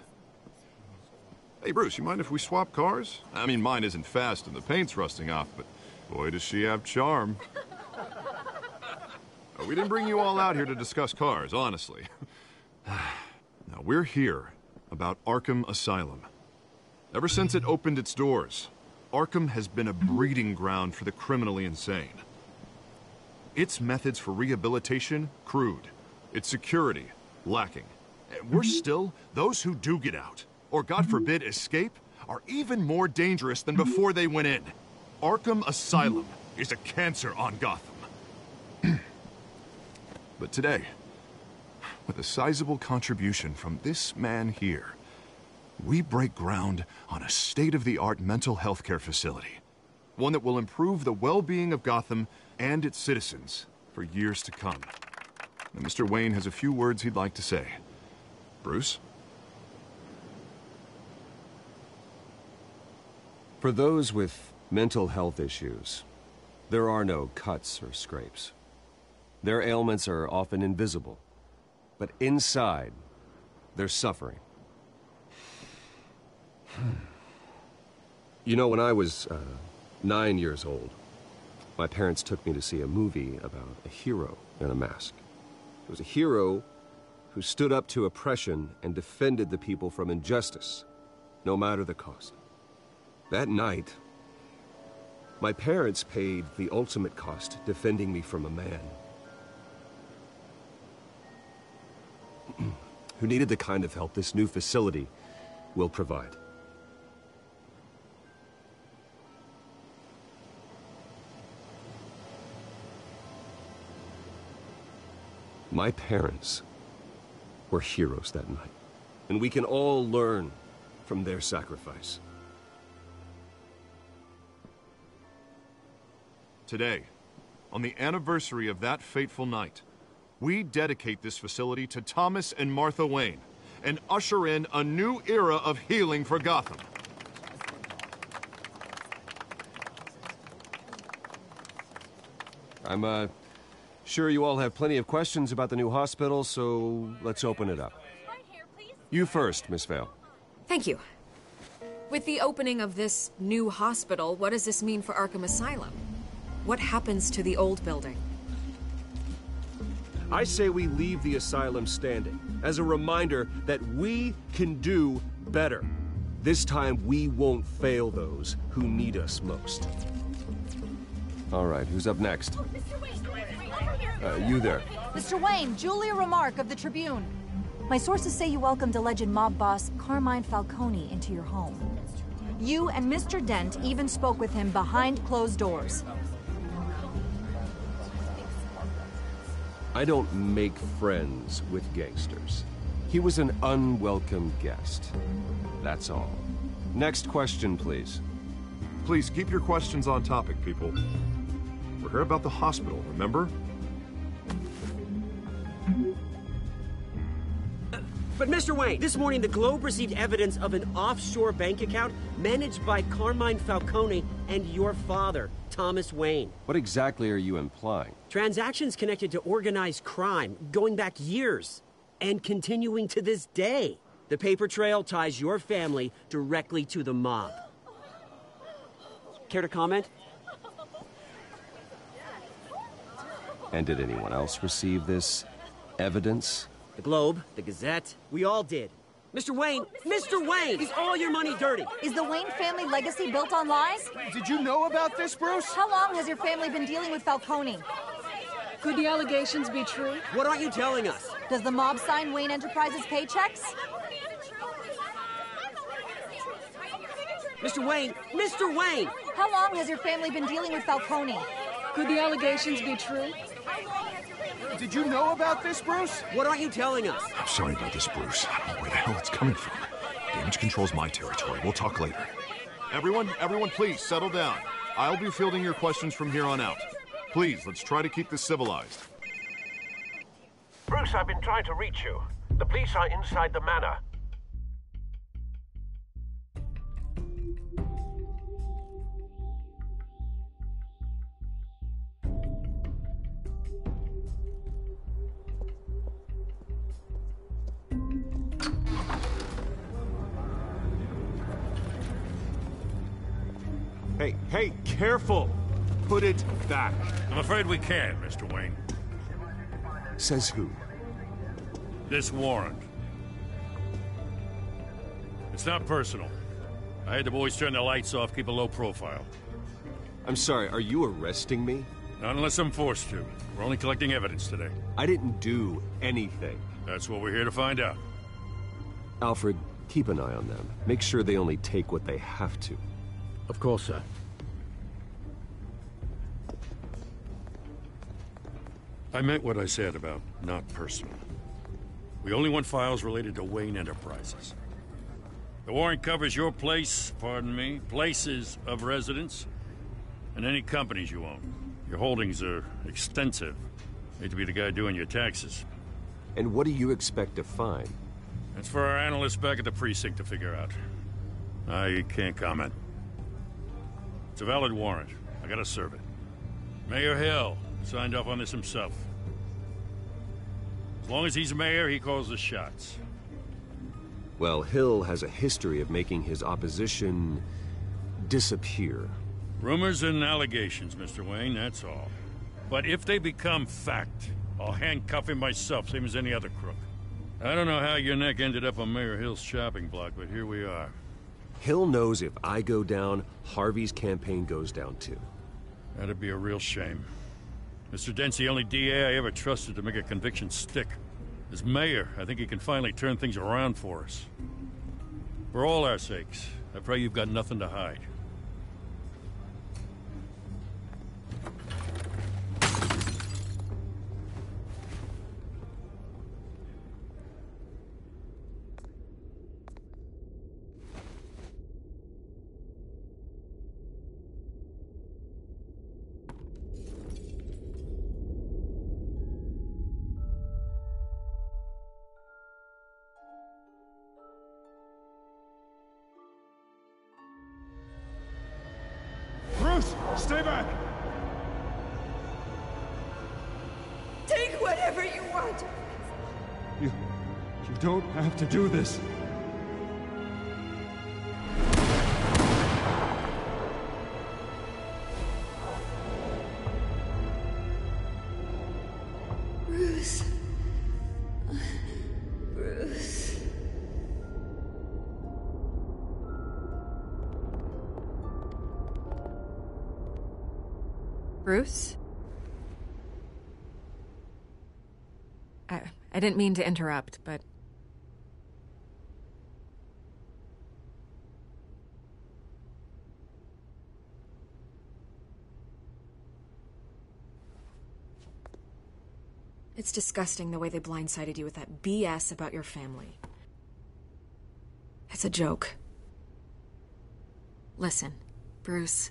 Hey, Bruce, you mind if we swap cars? I mean, mine isn't fast and the paint's rusting off, but boy, does she have charm. We didn't bring you all out here to discuss cars, honestly. Now, we're here about Arkham Asylum. Ever since it opened its doors, Arkham has been a breeding ground for the criminally insane. Its methods for rehabilitation, crude. Its security, lacking. And worse still, those who do get out, or God forbid escape, are even more dangerous than before they went in. Arkham Asylum is a cancer on Gotham. But today, with a sizable contribution from this man here, we break ground on a state-of-the-art mental health care facility. One that will improve the well-being of Gotham and its citizens for years to come. And Mr. Wayne has a few words he'd like to say. Bruce? For those with mental health issues, there are no cuts or scrapes. Their ailments are often invisible, but inside, they're suffering. You know, when I was 9 years old, my parents took me to see a movie about a hero in a mask. It was a hero who stood up to oppression and defended the people from injustice, no matter the cost. That night, my parents paid the ultimate cost defending me from a man who needed the kind of help this new facility will provide. My parents were heroes that night, and we can all learn from their sacrifice. Today, on the anniversary of that fateful night, we dedicate this facility to Thomas and Martha Wayne and usher in a new era of healing for Gotham. I'm sure you all have plenty of questions about the new hospital, so let's open it up. You first, Miss Vale. Thank you. With the opening of this new hospital, what does this mean for Arkham Asylum? What happens to the old building? I say we leave the asylum standing as a reminder that we can do better. This time we won't fail those who need us most. All right, who's up next? You there. Mr. Wayne, Julia Remark of the Tribune. My sources say you welcomed alleged mob boss Carmine Falcone into your home. You and Mr. Dent even spoke with him behind closed doors. I don't make friends with gangsters. He was an unwelcome guest. That's all. Next question, please. Please keep your questions on topic, people. We're here about the hospital, remember? But Mr. Wayne, this morning the Globe received evidence of an offshore bank account managed by Carmine Falcone and your father, Thomas Wayne. What exactly are you implying? Transactions connected to organized crime, going back years, and continuing to this day. The paper trail ties your family directly to the mob. Care to comment? And did anyone else receive this evidence? The Globe, the Gazette, we all did. Mr. Wayne, is all your money dirty? Is the Wayne family legacy built on lies? Did you know about this, Bruce? How long has your family been dealing with Falcone? Could the allegations be true? What aren't you telling us? Does the mob sign Wayne Enterprises paychecks? Mr. Wayne! How long has your family been dealing with Falcone? Could the allegations be true? Did you know about this, Bruce? What aren't you telling us? I'm sorry about this, Bruce. I don't know where the hell it's coming from. Damage control's my territory. We'll talk later. Everyone, please, settle down. I'll be fielding your questions from here on out. Please, let's try to keep this civilized. Bruce, I've been trying to reach you. The police are inside the manor. Hey, careful! Put it back. I'm afraid we can't, Mr. Wayne. Says who? This warrant. It's not personal. I had the boys turn the lights off, keep a low profile. I'm sorry, are you arresting me? Not unless I'm forced to. We're only collecting evidence today. I didn't do anything. That's what we're here to find out. Alfred, keep an eye on them. Make sure they only take what they have to. Of course, sir. I meant what I said about not personal. We only want files related to Wayne Enterprises. The warrant covers your place, pardon me, places of residence, and any companies you own. Your holdings are extensive. Hate to be the guy doing your taxes. And what do you expect to find? That's for our analysts back at the precinct to figure out. I can't comment. It's a valid warrant. I gotta serve it. Mayor Hill signed off on this himself. As long as he's mayor, he calls the shots. Well, Hill has a history of making his opposition disappear. Rumors and allegations, Mr. Wayne, that's all. But if they become fact, I'll handcuff him myself, same as any other crook. I don't know how your neck ended up on Mayor Hill's shopping block, but here we are. Hill knows if I go down, Harvey's campaign goes down too. That'd be a real shame. Mr. Dent's the only DA I ever trusted to make a conviction stick. As mayor, I think he can finally turn things around for us. For all our sakes, I pray you've got nothing to hide. Bruce, stay back! Take whatever you want. You don't have to do this. Bruce. Bruce. Bruce? I didn't mean to interrupt, but... It's disgusting the way they blindsided you with that BS about your family. It's a joke. Listen, Bruce.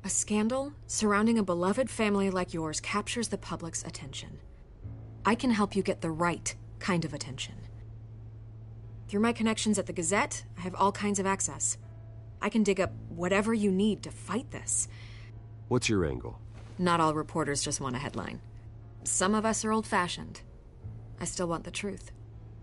A scandal surrounding a beloved family like yours captures the public's attention. I can help you get the right kind of attention. Through my connections at the Gazette, I have all kinds of access. I can dig up whatever you need to fight this. What's your angle? Not all reporters just want a headline. Some of us are old-fashioned. I still want the truth.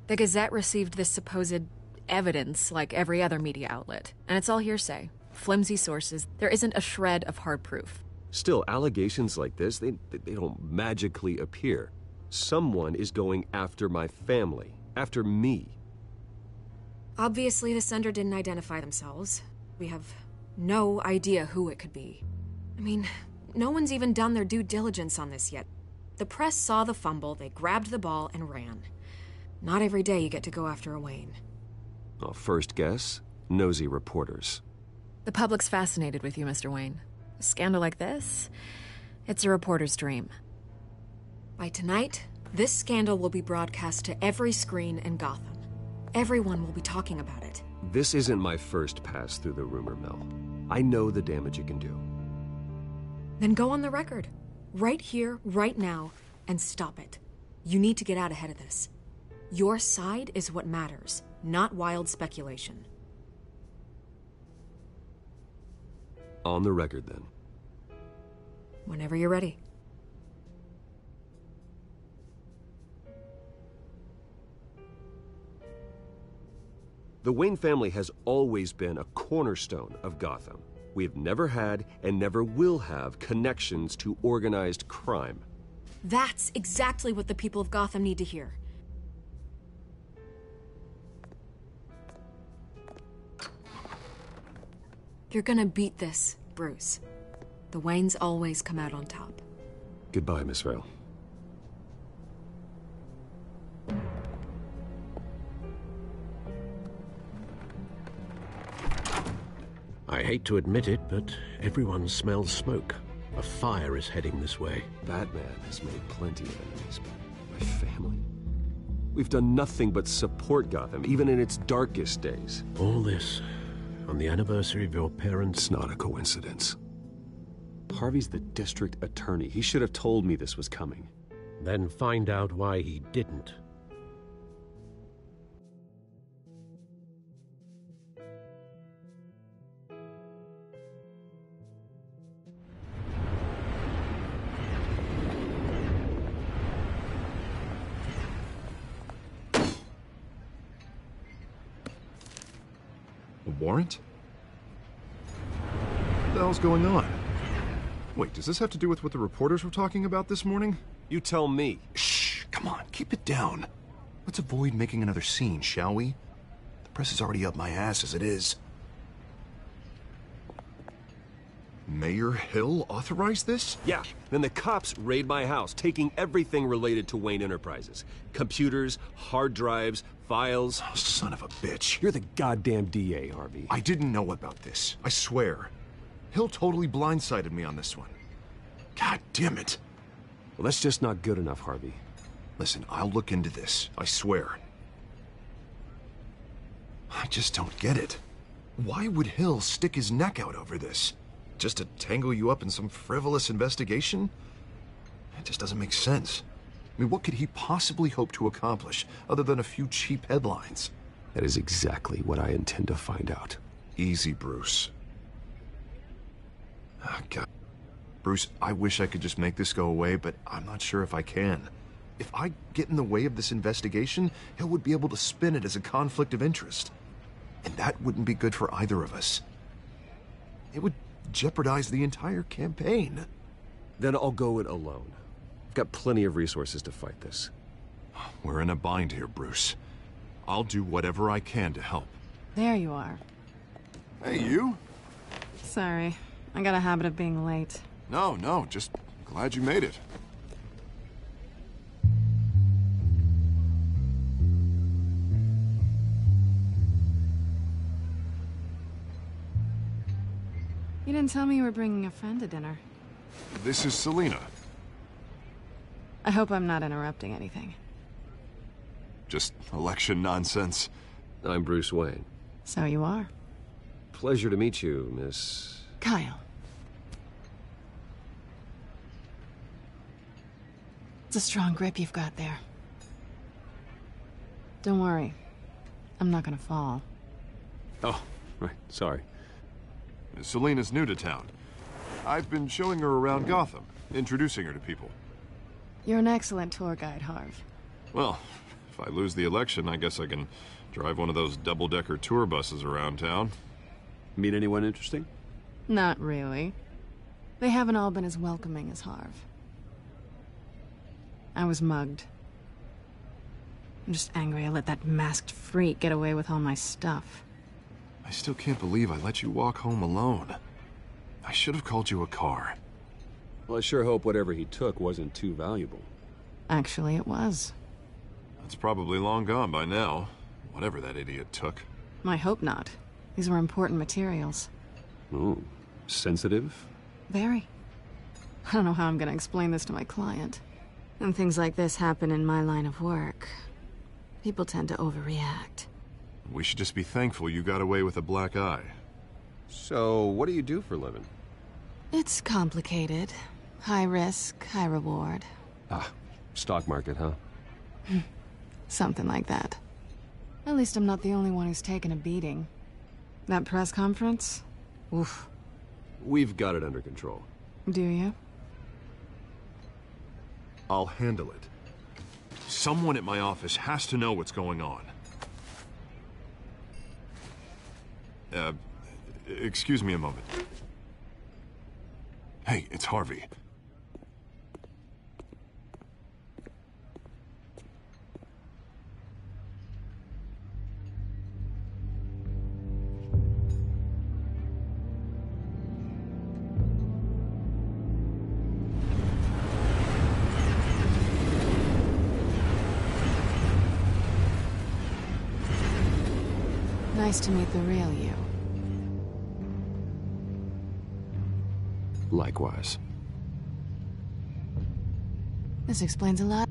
The Gazette received this supposed evidence like every other media outlet, and it's all hearsay. Flimsy sources. There isn't a shred of hard proof. Still, allegations like this, they don't magically appear. Someone is going after my family, after me. Obviously, the sender didn't identify themselves. We have no idea who it could be. I mean, no one's even done their due diligence on this yet. The press saw the fumble, they grabbed the ball and ran. Not every day you get to go after a Wayne. Well, first guess, nosy reporters. The public's fascinated with you, Mr. Wayne. A scandal like this, it's a reporter's dream. By tonight, this scandal will be broadcast to every screen in Gotham. Everyone will be talking about it. This isn't my first pass through the rumor mill. I know the damage it can do. Then go on the record. Right here, right now, and stop it. You need to get out ahead of this. Your side is what matters, not wild speculation. On the record, then. Whenever you're ready. The Wayne family has always been a cornerstone of Gotham. We have never had and never will have connections to organized crime. That's exactly what the people of Gotham need to hear. You're gonna beat this, Bruce. The Waynes always come out on top. Goodbye, Miss Vale. I hate to admit it, but everyone smells smoke. A fire is heading this way. Batman has made plenty of enemies, but my family... We've done nothing but support Gotham, even in its darkest days. All this on the anniversary of your parents'... It's not a coincidence. Harvey's the district attorney. He should have told me this was coming. Then find out why he didn't. A warrant? What the hell's going on? Wait, does this have to do with what the reporters were talking about this morning? You tell me. Shh, come on, keep it down. Let's avoid making another scene, shall we? The press is already up my ass as it is. Mayor Hill authorized this? Yeah, then the cops raid my house, taking everything related to Wayne Enterprises. Computers, hard drives, files. Oh, son of a bitch. You're the goddamn DA, Harvey. I didn't know about this, I swear. Hill totally blindsided me on this one. God damn it. Well, that's just not good enough, Harvey. Listen, I'll look into this, I swear. I just don't get it. Why would Hill stick his neck out over this? Just to tangle you up in some frivolous investigation? It just doesn't make sense. I mean, what could he possibly hope to accomplish other than a few cheap headlines? That is exactly what I intend to find out. Easy, Bruce. Oh, God. Bruce, I wish I could just make this go away, but I'm not sure if I can. If I get in the way of this investigation, Hill would be able to spin it as a conflict of interest. And that wouldn't be good for either of us. It would jeopardize the entire campaign. Then I'll go it alone. I've got plenty of resources to fight this. We're in a bind here, Bruce. I'll do whatever I can to help. There you are. Hey, you? Sorry. I got a habit of being late. No, just glad you made it. You didn't tell me you were bringing a friend to dinner. This is Selina. I hope I'm not interrupting anything. Just election nonsense. I'm Bruce Wayne. So you are. Pleasure to meet you, Miss... Kyle. It's a strong grip you've got there. Don't worry. I'm not gonna fall. Oh, right. Sorry. Selina's new to town. I've been showing her around Gotham, introducing her to people. You're an excellent tour guide, Harv. Well, if I lose the election, I guess I can drive one of those double-decker tour buses around town. Meet anyone interesting? Not really. They haven't all been as welcoming as Harv. I was mugged. I'm just angry I let that masked freak get away with all my stuff. I still can't believe I let you walk home alone. I should have called you a car. Well, I sure hope whatever he took wasn't too valuable. Actually, it was. It's probably long gone by now, whatever that idiot took. I hope not. These were important materials. Ooh, sensitive? Very. I don't know how I'm gonna explain this to my client. When things like this happen in my line of work, people tend to overreact. We should just be thankful you got away with a black eye. So, what do you do for a living? It's complicated. High risk, high reward. Ah, stock market, huh? Something like that. At least I'm not the only one who's taken a beating. That press conference? Oof. We've got it under control. Do you? I'll handle it. Someone at my office has to know what's going on. Excuse me a moment. Hey, it's Harvey. Nice to meet the real you. Likewise. This explains a lot.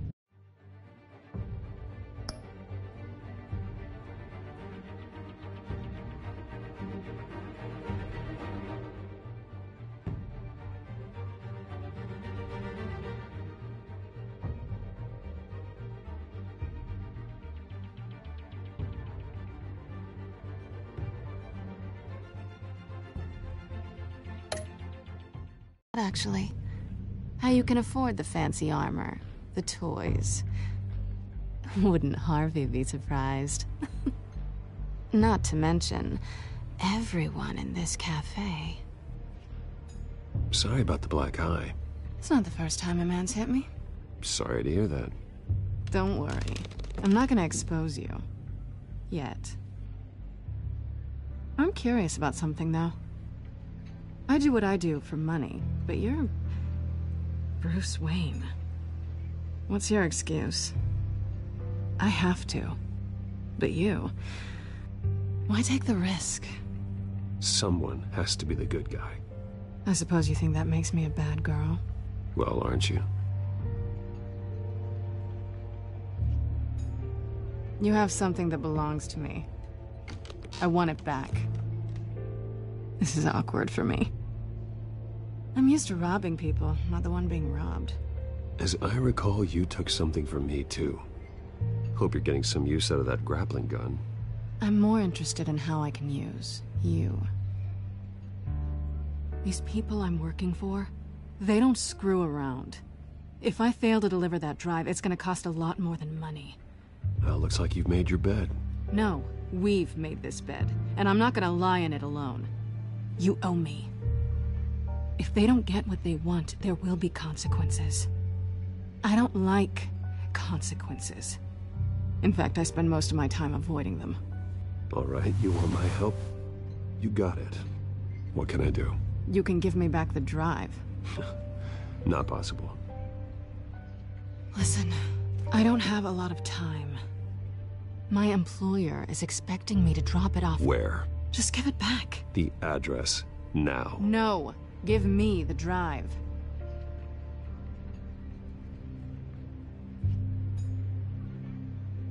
Actually, how you can afford the fancy armor, the toys. Wouldn't Harvey be surprised? Not to mention, everyone in this cafe. Sorry about the black eye. It's not the first time a man's hit me. Sorry to hear that. Don't worry. I'm not gonna expose you. Yet. I'm curious about something, though. I do what I do for money, but you're Bruce Wayne. What's your excuse? I have to. But you, why take the risk? Someone has to be the good guy. I suppose you think that makes me a bad girl? Well, aren't you? You have something that belongs to me. I want it back. This is awkward for me. I'm used to robbing people, not the one being robbed. As I recall, you took something from me, too. Hope you're getting some use out of that grappling gun. I'm more interested in how I can use you. These people I'm working for, they don't screw around. If I fail to deliver that drive, it's gonna cost a lot more than money. Well, looks like you've made your bed. No, we've made this bed, and I'm not gonna lie in it alone. You owe me. If they don't get what they want, there will be consequences. I don't like consequences. In fact, I spend most of my time avoiding them. All right, you want my help? You got it. What can I do? You can give me back the drive. Not possible. Listen, I don't have a lot of time. My employer is expecting me to drop it off. Where? Just give it back. The address, now. No, give me the drive.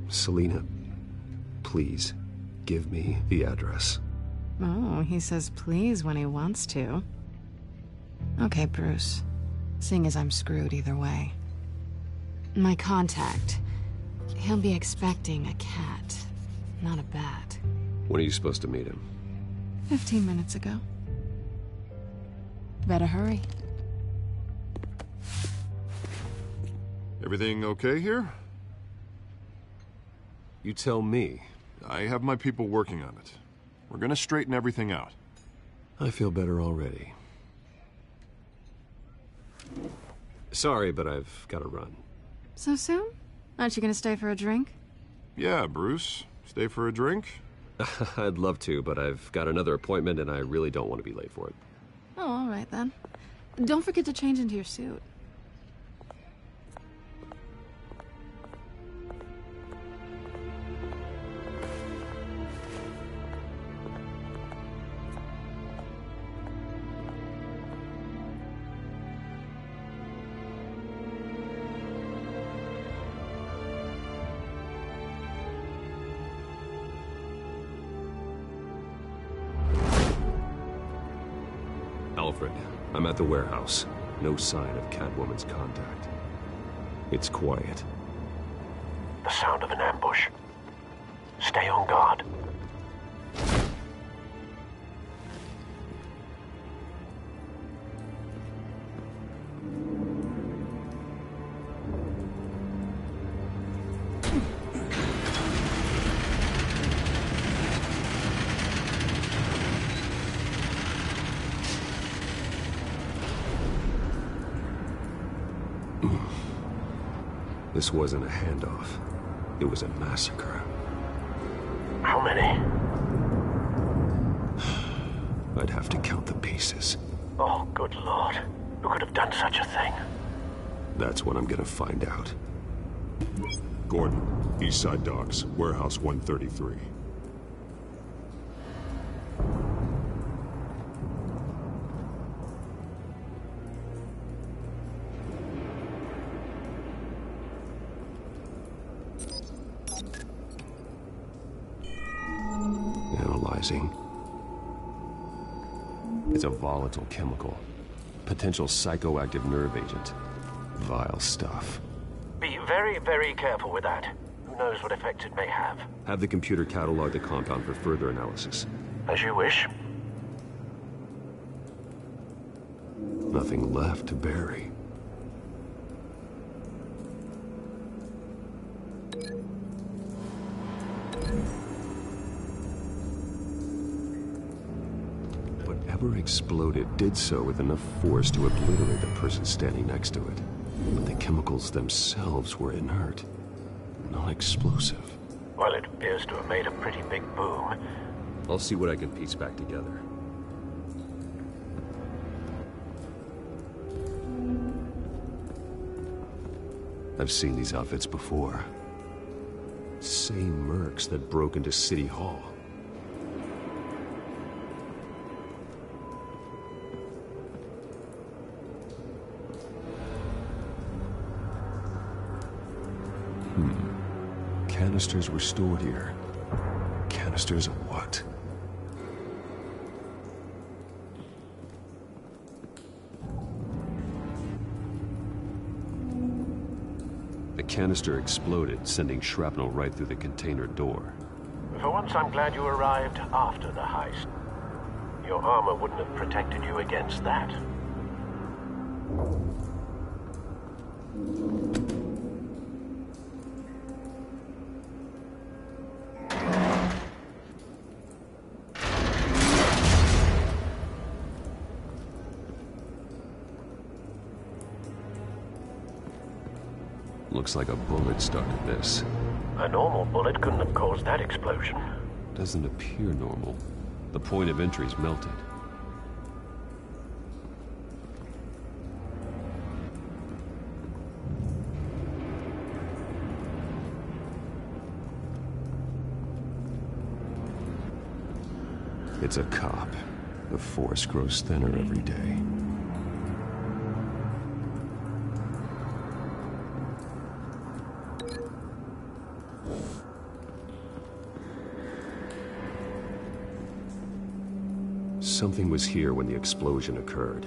Selina, please, give me the address. Oh, he says please when he wants to. Okay, Bruce. Seeing as I'm screwed either way. My contact. He'll be expecting a cat, not a bat. When are you supposed to meet him? 15 minutes ago. Better hurry. Everything okay here? You tell me. I have my people working on it. We're gonna straighten everything out. I feel better already. Sorry, but I've got to run. So soon? Aren't you gonna stay for a drink? Yeah, Bruce. Stay for a drink? I'd love to, but I've got another appointment and I really don't want to be late for it. Oh, all right then. Don't forget to change into your suit. Alfred, I'm at the warehouse. No sign of Catwoman's contact. It's quiet. The sound of an ambush. Stay on guard. This wasn't a handoff. It was a massacre. How many? I'd have to count the pieces. Oh, good Lord. Who could have done such a thing? That's what I'm gonna find out. Gordon, Eastside Docks, Warehouse 133. Analyzing. It's a volatile chemical. Potential psychoactive nerve agent. Vile stuff. Be very, very careful with that. Who knows what effect it may have. Have the computer catalog the compound for further analysis. As you wish. Nothing left to bury. Whatever exploded did so with enough force to obliterate the person standing next to it. But the chemicals themselves were inert, non-explosive. Well, it appears to have made a pretty big boom. I'll see what I can piece back together. I've seen these outfits before. Same mercs that broke into City Hall. Canisters were stored here. Canisters of what? The canister exploded, sending shrapnel right through the container door. For once, I'm glad you arrived after the heist. Your armor wouldn't have protected you against that. Looks like a bullet started this. A normal bullet couldn't have caused that explosion. Doesn't appear normal. The point of entry's melted. It's a cop. The force grows thinner every day. Something was here when the explosion occurred.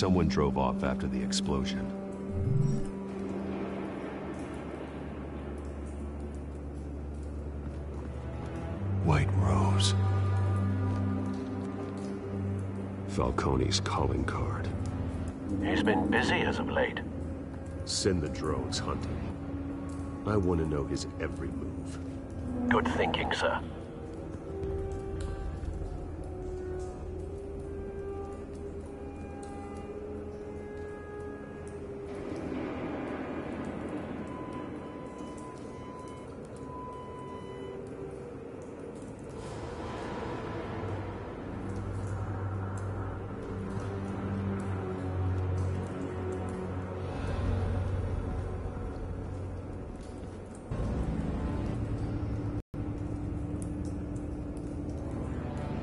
someone drove off after the explosion. White Rose. Falcone's calling card. He's been busy as of late. Send the drones hunting. I want to know his every move. Good thinking, sir.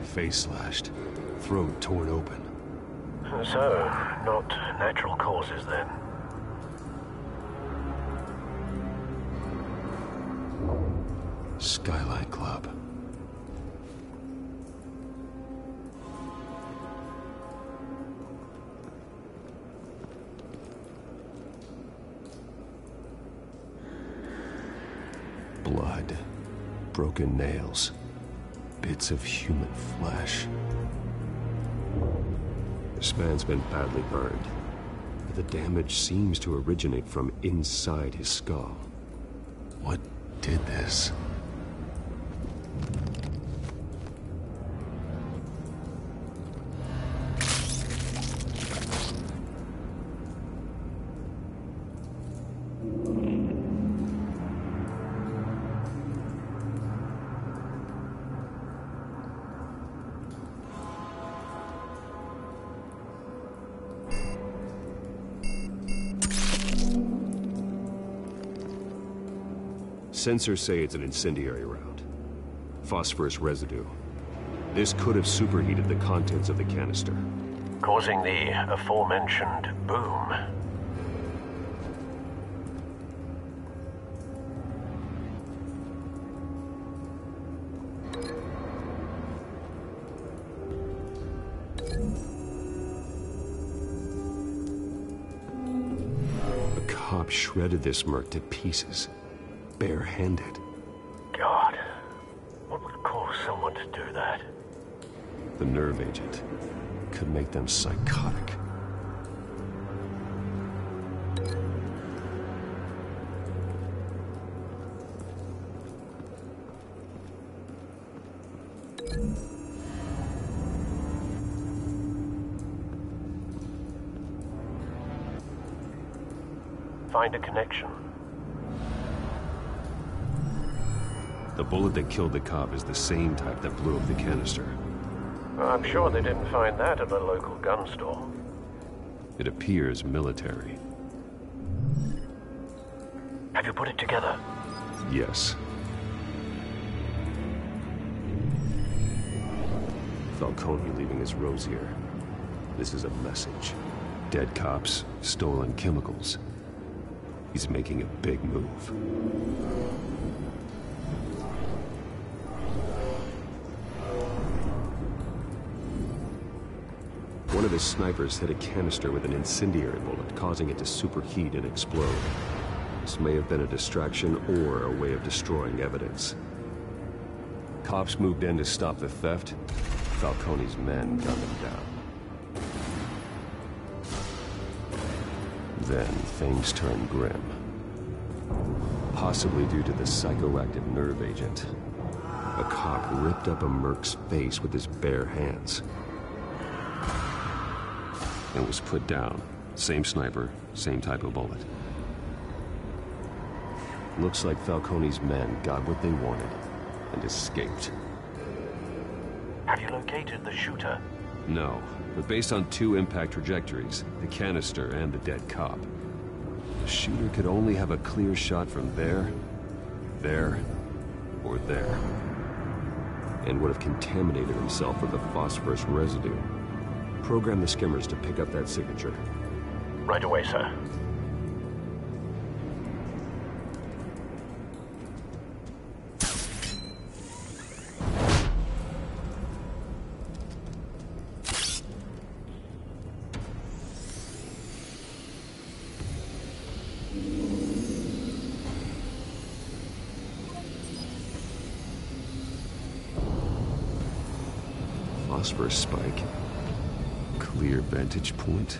Face slashed, throat torn open. So, not natural causes then. Skyline Club. Blood, broken nails. Bits of human flesh. This man's been badly burned, but the damage seems to originate from inside his skull. What did this? Sensors say it's an incendiary round. Phosphorus residue. This could have superheated the contents of the canister, causing the aforementioned boom. A cop shredded this merc to pieces. Barehanded. God, what would cause someone to do that? The nerve agent could make them psychotic. Find a connection. The bullet that killed the cop is the same type that blew up the canister. I'm sure they didn't find that at a local gun store. It appears military. Have you put it together? Yes. Falcone leaving his rose here. This is a message. Dead cops, stolen chemicals. He's making a big move. One of his snipers hit a canister with an incendiary bullet, causing it to superheat and explode. This may have been a distraction or a way of destroying evidence. Cops moved in to stop the theft. Falcone's men gunned him down. Then things turned grim. Possibly due to the psychoactive nerve agent. A cop ripped up a merc's face with his bare hands. And was put down. Same sniper, same type of bullet. Looks like Falcone's men got what they wanted and escaped. Have you located the shooter? No, but based on 2 impact trajectories, the canister and the dead cop, the shooter could only have a clear shot from there, or there, and would have contaminated himself with the phosphorus residue. Program the skimmers to pick up that signature. Right away, sir. phosphorus spike. Clear vantage point.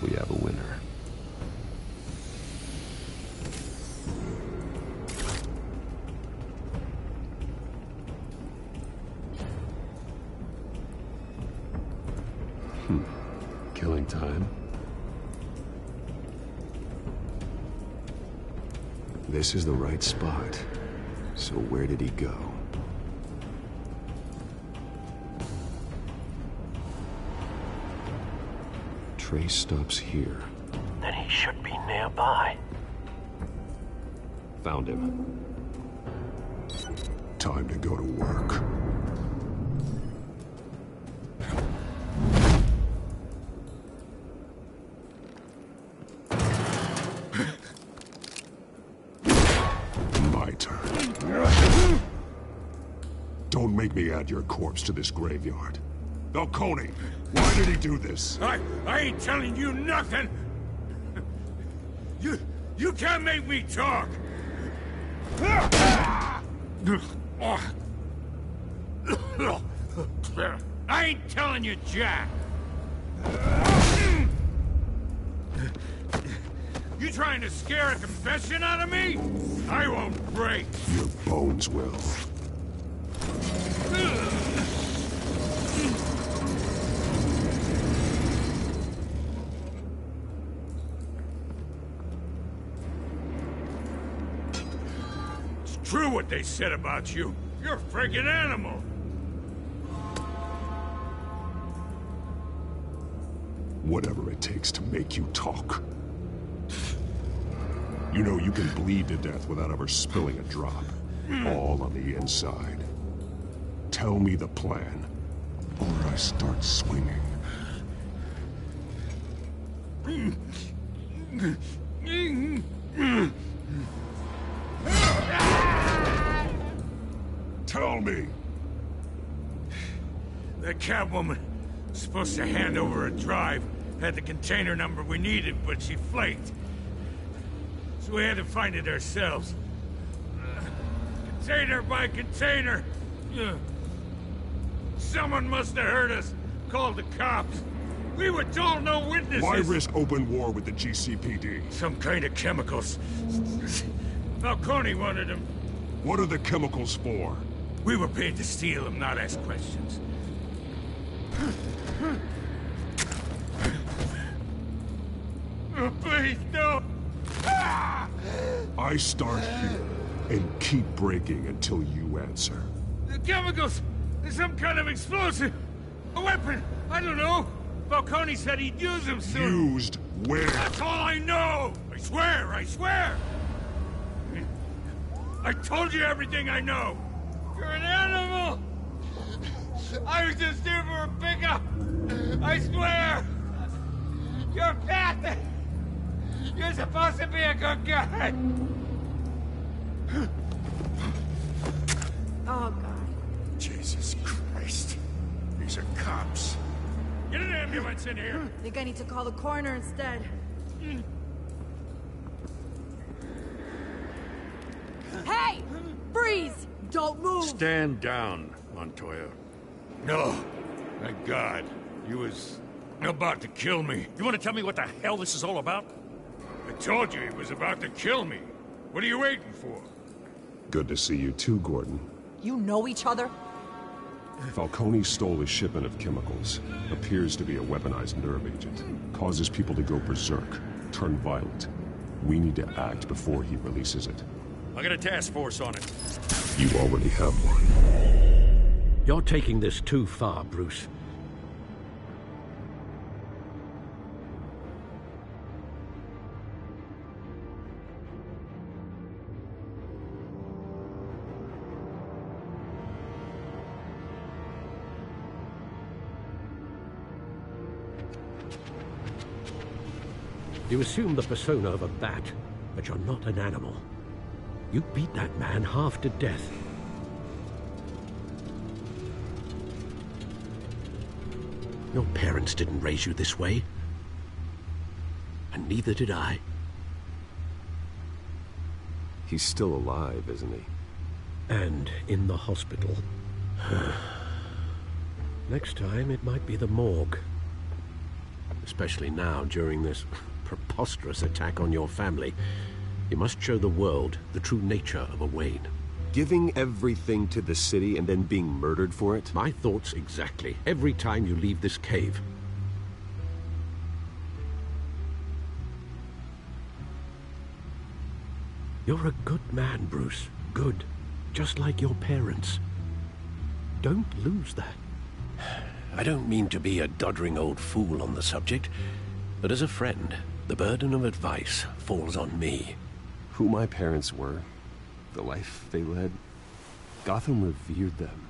We have a winner. Killing time. This is the right spot. So where did he go? Trace stops here. Then he should be nearby. Found him. Time to go to work. My turn. Don't make me add your corpse to this graveyard. Falcone, why did he do this? I ain't telling you nothing! You can't make me talk! I ain't telling you jack! You trying to scare a confession out of me? I won't break! Your bones will. It's true what they said about you. You're a friggin' animal! Whatever it takes to make you talk. You know you can bleed to death without ever spilling a drop. All on the inside. Tell me the plan, or I start swinging. Tell me! That Catwoman was supposed to hand over a drive. Had the container number we needed, but she flaked. So we had to find it ourselves. Container by container. Someone must have heard us. Called the cops. We were told no witnesses. Why risk open war with the GCPD? Some kind of chemicals. Falcone wanted them. What are the chemicals for? We were paid to steal them, not ask questions. Oh, please, no! I start here and keep breaking until you answer. The chemicals! There's some kind of explosive! A weapon! I don't know! Falcone said he'd use them soon! Used where? That's all I know! I swear! I swear! I told you everything I know! You're an animal! I was just here for a pickup! I swear! You're fat! You're supposed to be a good guy! Oh, God. Jesus Christ. These are cops. Get an ambulance in here! I think I need to call the coroner instead. Hey! Freeze! Don't move! Stand down, Montoya. No. Thank God. He was about to kill me. You want to tell me what the hell this is all about? I told you he was about to kill me. What are you waiting for? Good to see you too, Gordon. You know each other? Falcone stole a shipment of chemicals. Appears to be a weaponized nerve agent. Causes people to go berserk, turn violent. We need to act before he releases it. I got a task force on it. You already have one. You're taking this too far, Bruce. You assume the persona of a bat, but you're not an animal. You beat that man half to death. Your parents didn't raise you this way. And neither did I. He's still alive, isn't he? And in the hospital. Next time, it might be the morgue. Especially now, during this preposterous attack on your family. You must show the world the true nature of a Wayne. Giving everything to the city and then being murdered for it? My thoughts exactly. Every time you leave this cave. You're a good man, Bruce. Good. Just like your parents. Don't lose that. I don't mean to be a doddering old fool on the subject, but as a friend, the burden of advice falls on me. Who my parents were, the life they led, Gotham revered them.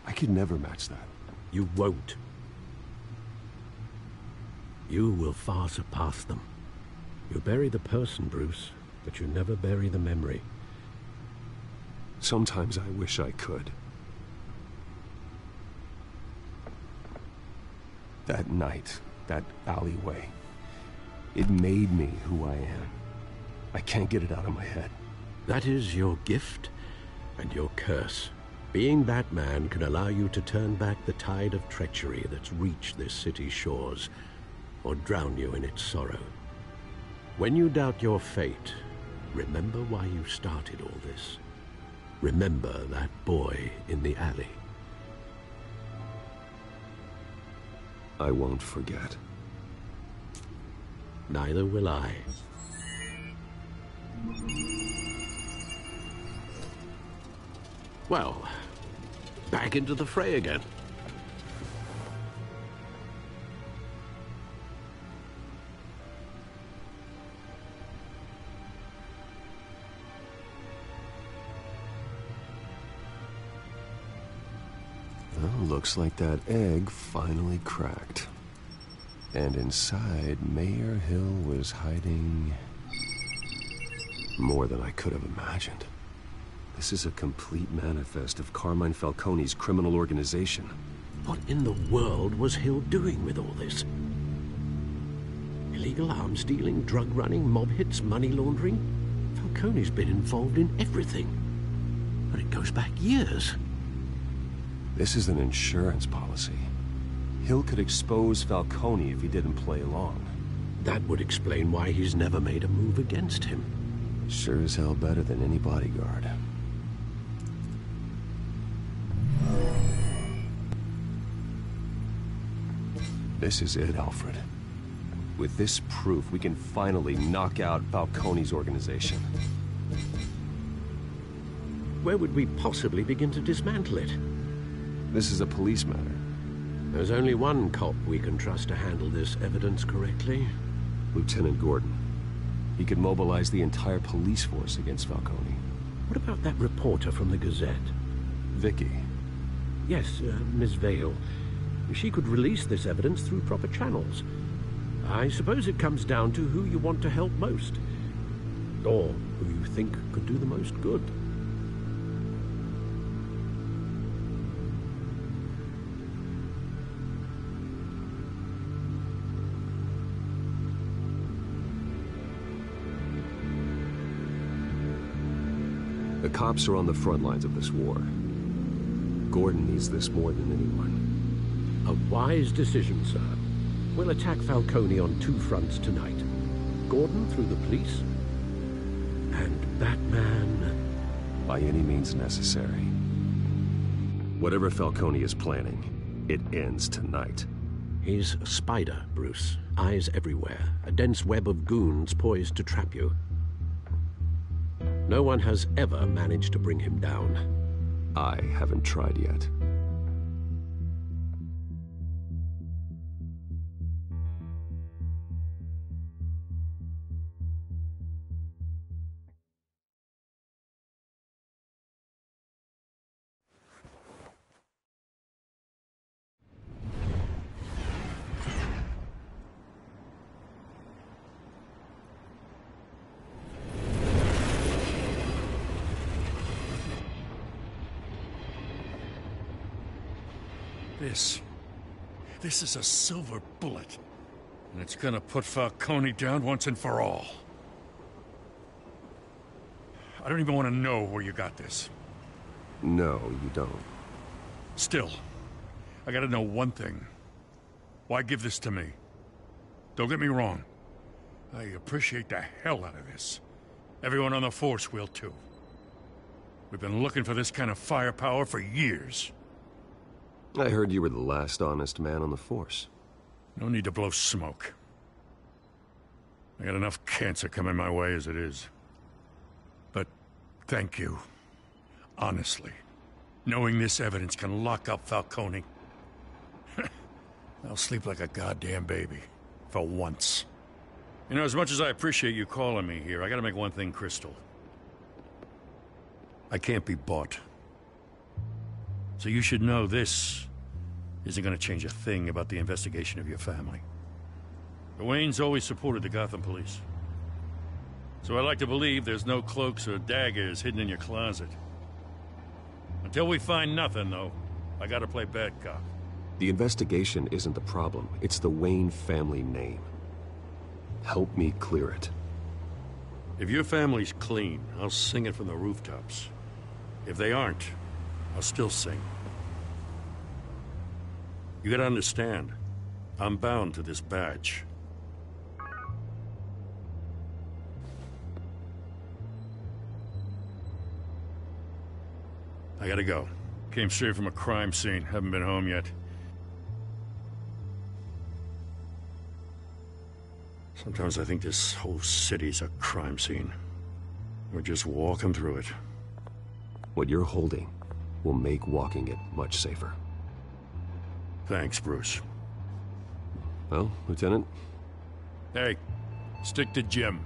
I could never match that. You won't. You will far surpass them. You bury the person, Bruce, but you never bury the memory. Sometimes I wish I could. That night, that alleyway, it made me who I am. I can't get it out of my head. That is your gift and your curse. Being Batman can allow you to turn back the tide of treachery that's reached this city's shores, or drown you in its sorrow. When you doubt your fate, remember why you started all this. Remember that boy in the alley. I won't forget. Neither will I. Well, back into the fray again. Well, looks like that egg finally cracked. And inside, Mayor Hill was hiding more than I could have imagined. This is a complete manifest of Carmine Falcone's criminal organization. What in the world was Hill doing with all this? Illegal arms dealing, drug running, mob hits, money laundering? Falcone's been involved in everything. But it goes back years. This is an insurance policy. Hill could expose Falcone if he didn't play along. That would explain why he's never made a move against him. Sure as hell better than any bodyguard. This is it, Alfred. With this proof, we can finally knock out Falcone's organization. Where would we possibly begin to dismantle it? This is a police matter. There's only one cop we can trust to handle this evidence correctly. Lieutenant Gordon. He could mobilize the entire police force against Falcone. What about that reporter from the Gazette? Vicky. Yes, Miss Vale. She could release this evidence through proper channels. I suppose it comes down to who you want to help most. Or who you think could do the most good. The cops are on the front lines of this war. Gordon needs this more than anyone. A wise decision, sir. We'll attack Falcone on two fronts tonight. Gordon through the police, and Batman... by any means necessary. Whatever Falcone is planning, it ends tonight. He's a spider, Bruce. Eyes everywhere. A dense web of goons poised to trap you. No one has ever managed to bring him down. I haven't tried yet. This is a silver bullet. And it's gonna put Falcone down once and for all. I don't even want to know where you got this. No, you don't. Still, I gotta know one thing. Why give this to me? Don't get me wrong. I appreciate the hell out of this. Everyone on the Force will, too. We've been looking for this kind of firepower for years. I heard you were the last honest man on the Force. No need to blow smoke. I got enough cancer coming my way as it is. But thank you. Honestly. Knowing this evidence can lock up Falcone. I'll sleep like a goddamn baby. For once. You know, as much as I appreciate you calling me here, I gotta make one thing crystal. I can't be bought. So you should know this isn't gonna change a thing about the investigation of your family. The Waynes always supported the Gotham police. So I like to believe there's no cloaks or daggers hidden in your closet. Until we find nothing, though, I gotta play bad cop. The investigation isn't the problem. It's the Wayne family name. Help me clear it. If your family's clean, I'll sing it from the rooftops. If they aren't, I'll still sing. You gotta understand, I'm bound to this badge. I gotta go. Came straight from a crime scene. Haven't been home yet. Sometimes I think this whole city's a crime scene. We're just walking through it. What you're holding will make walking it much safer. Thanks, Bruce. Well, Lieutenant? Hey, stick to Jim.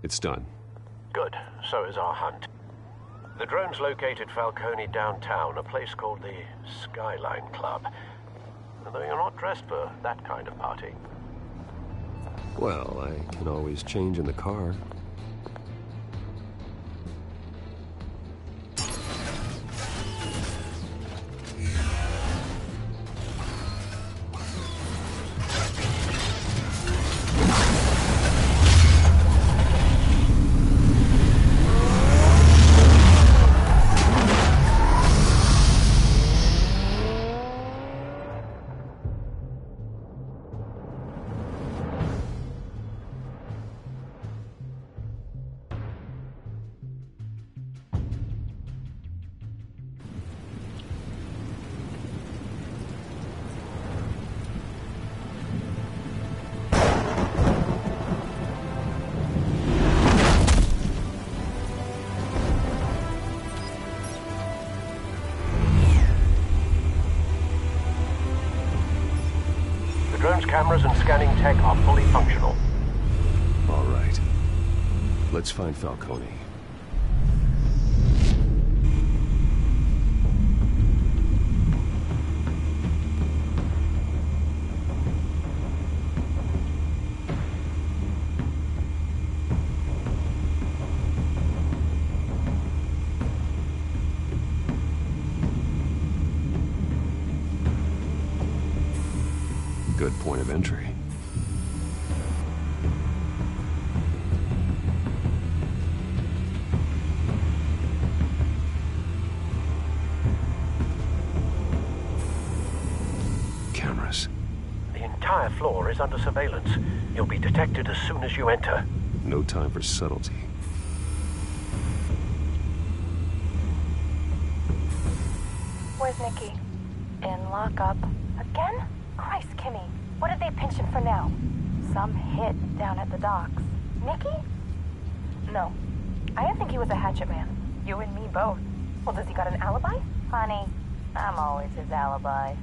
It's done. Good. So is our hunt. The drones located Falcone downtown, a place called the Skyline Club. Although you're not dressed for that kind of party. Well, I can always change in the car. Cameras and scanning tech are fully functional. All right. Let's find Falcone. Good point of entry. Cameras. The entire floor is under surveillance. You'll be detected as soon as you enter. No time for subtlety. Where's Nicky? In lockup. Again? Christ, Kimmy, what did they pinch him for now? Some hit down at the docks. Nicky? No. I didn't think he was a hatchet man. You and me both. Well, does he got an alibi? Honey, I'm always his alibi.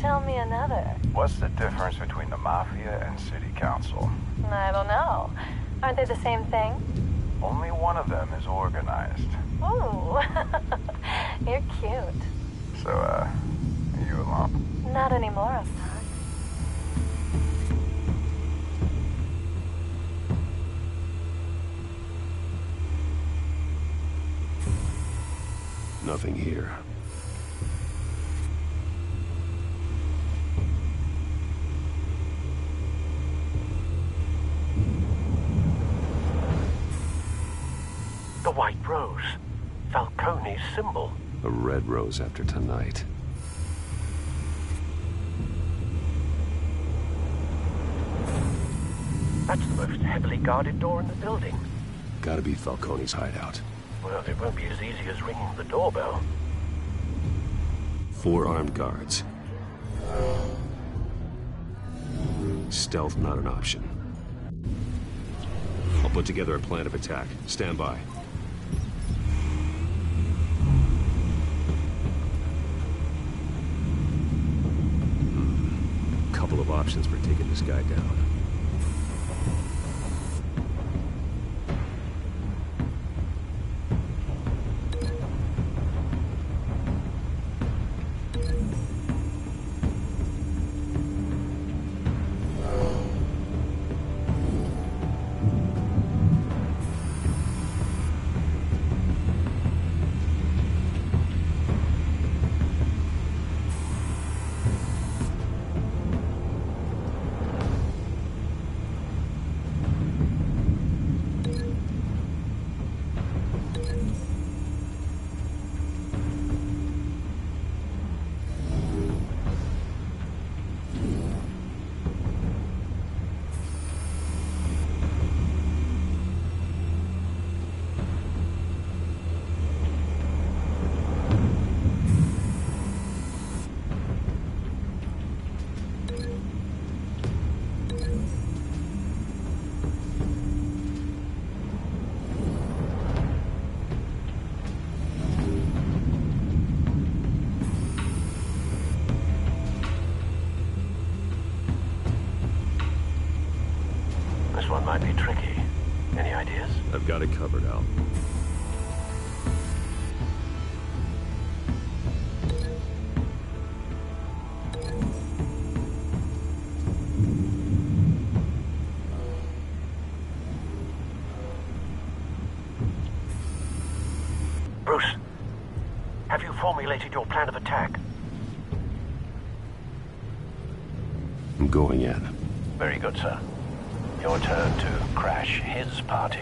Tell me another. What's the difference between the Mafia and City Council? I don't know. Aren't they the same thing? Only one of them is organized. Ooh. You're cute. So, are you alone? Not anymore, I'm not. Nothing here. The White Rose. Falcone's symbol. A red rose after tonight. That's the most heavily guarded door in the building. Gotta be Falcone's hideout. Well, it won't be as easy as ringing the doorbell. 4 armed guards. Stealth not an option. I'll put together a plan of attack. Stand by. Couple of options for taking this guy down. This one might be tricky. Any ideas? I've got it covered, Al. Bruce, have you formulated your plan of attack? I'm going in. Very good, sir. Your turn to crash his party.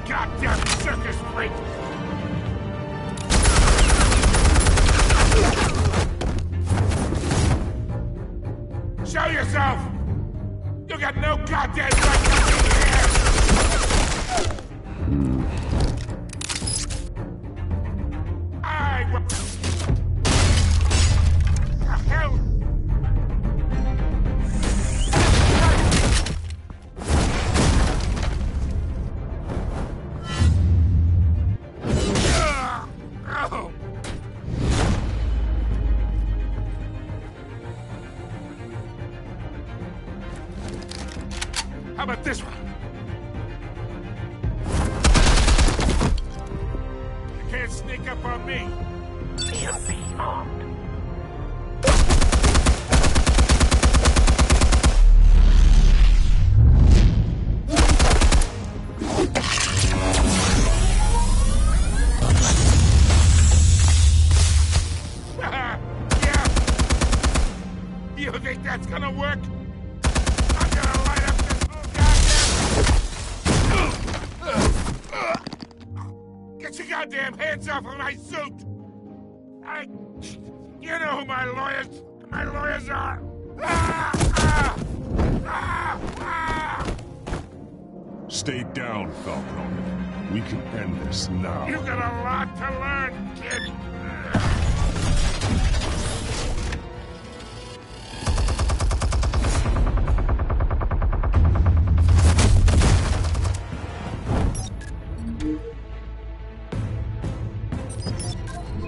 Goddamn circus freak! Show yourself! You got no goddamn right to be here! I will... The hell? How about this one? You can't sneak up on me. EMP armed. You think that's gonna work? I'm gonna light up this whole goddamn... Get your goddamn hands off of my suit! You know who my lawyers are! Stay down, Falcone. We can end this now. You got a lot to learn, kid.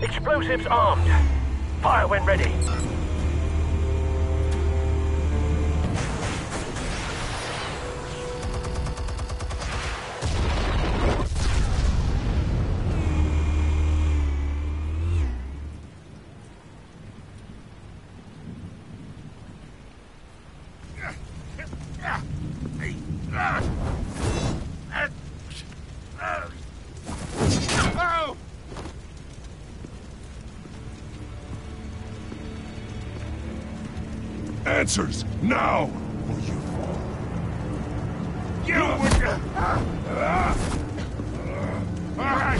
Explosives armed. Fire when ready. Answers, now! Or you fall. You would... Alright!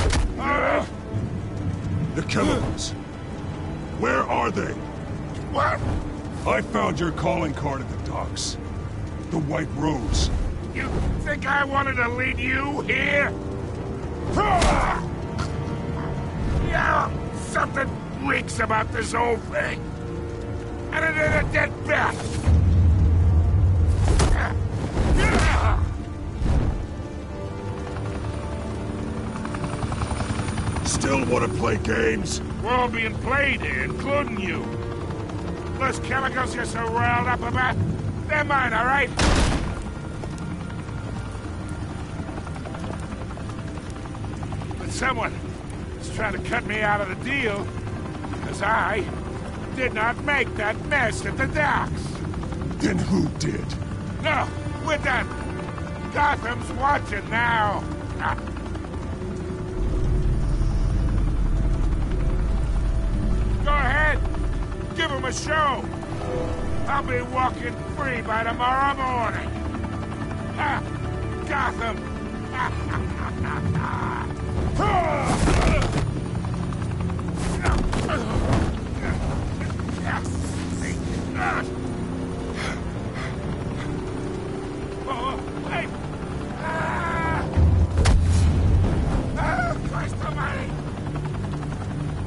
The chemicals. Where are they? What? I found your calling card at the docks. The White Rose. You think I wanted to lead you here? Yeah, something reeks about this whole thing. And it is a dead bat! Still want to play games? We're all being played here, including you. Those chemicals you're so riled up about, they're mine, all right? But someone is trying to cut me out of the deal, because I did not make that mess at the docks. Then who did? No, we're done. Gotham's watching now. Go ahead. Give him a show. I'll be walking free by tomorrow morning. Gotham.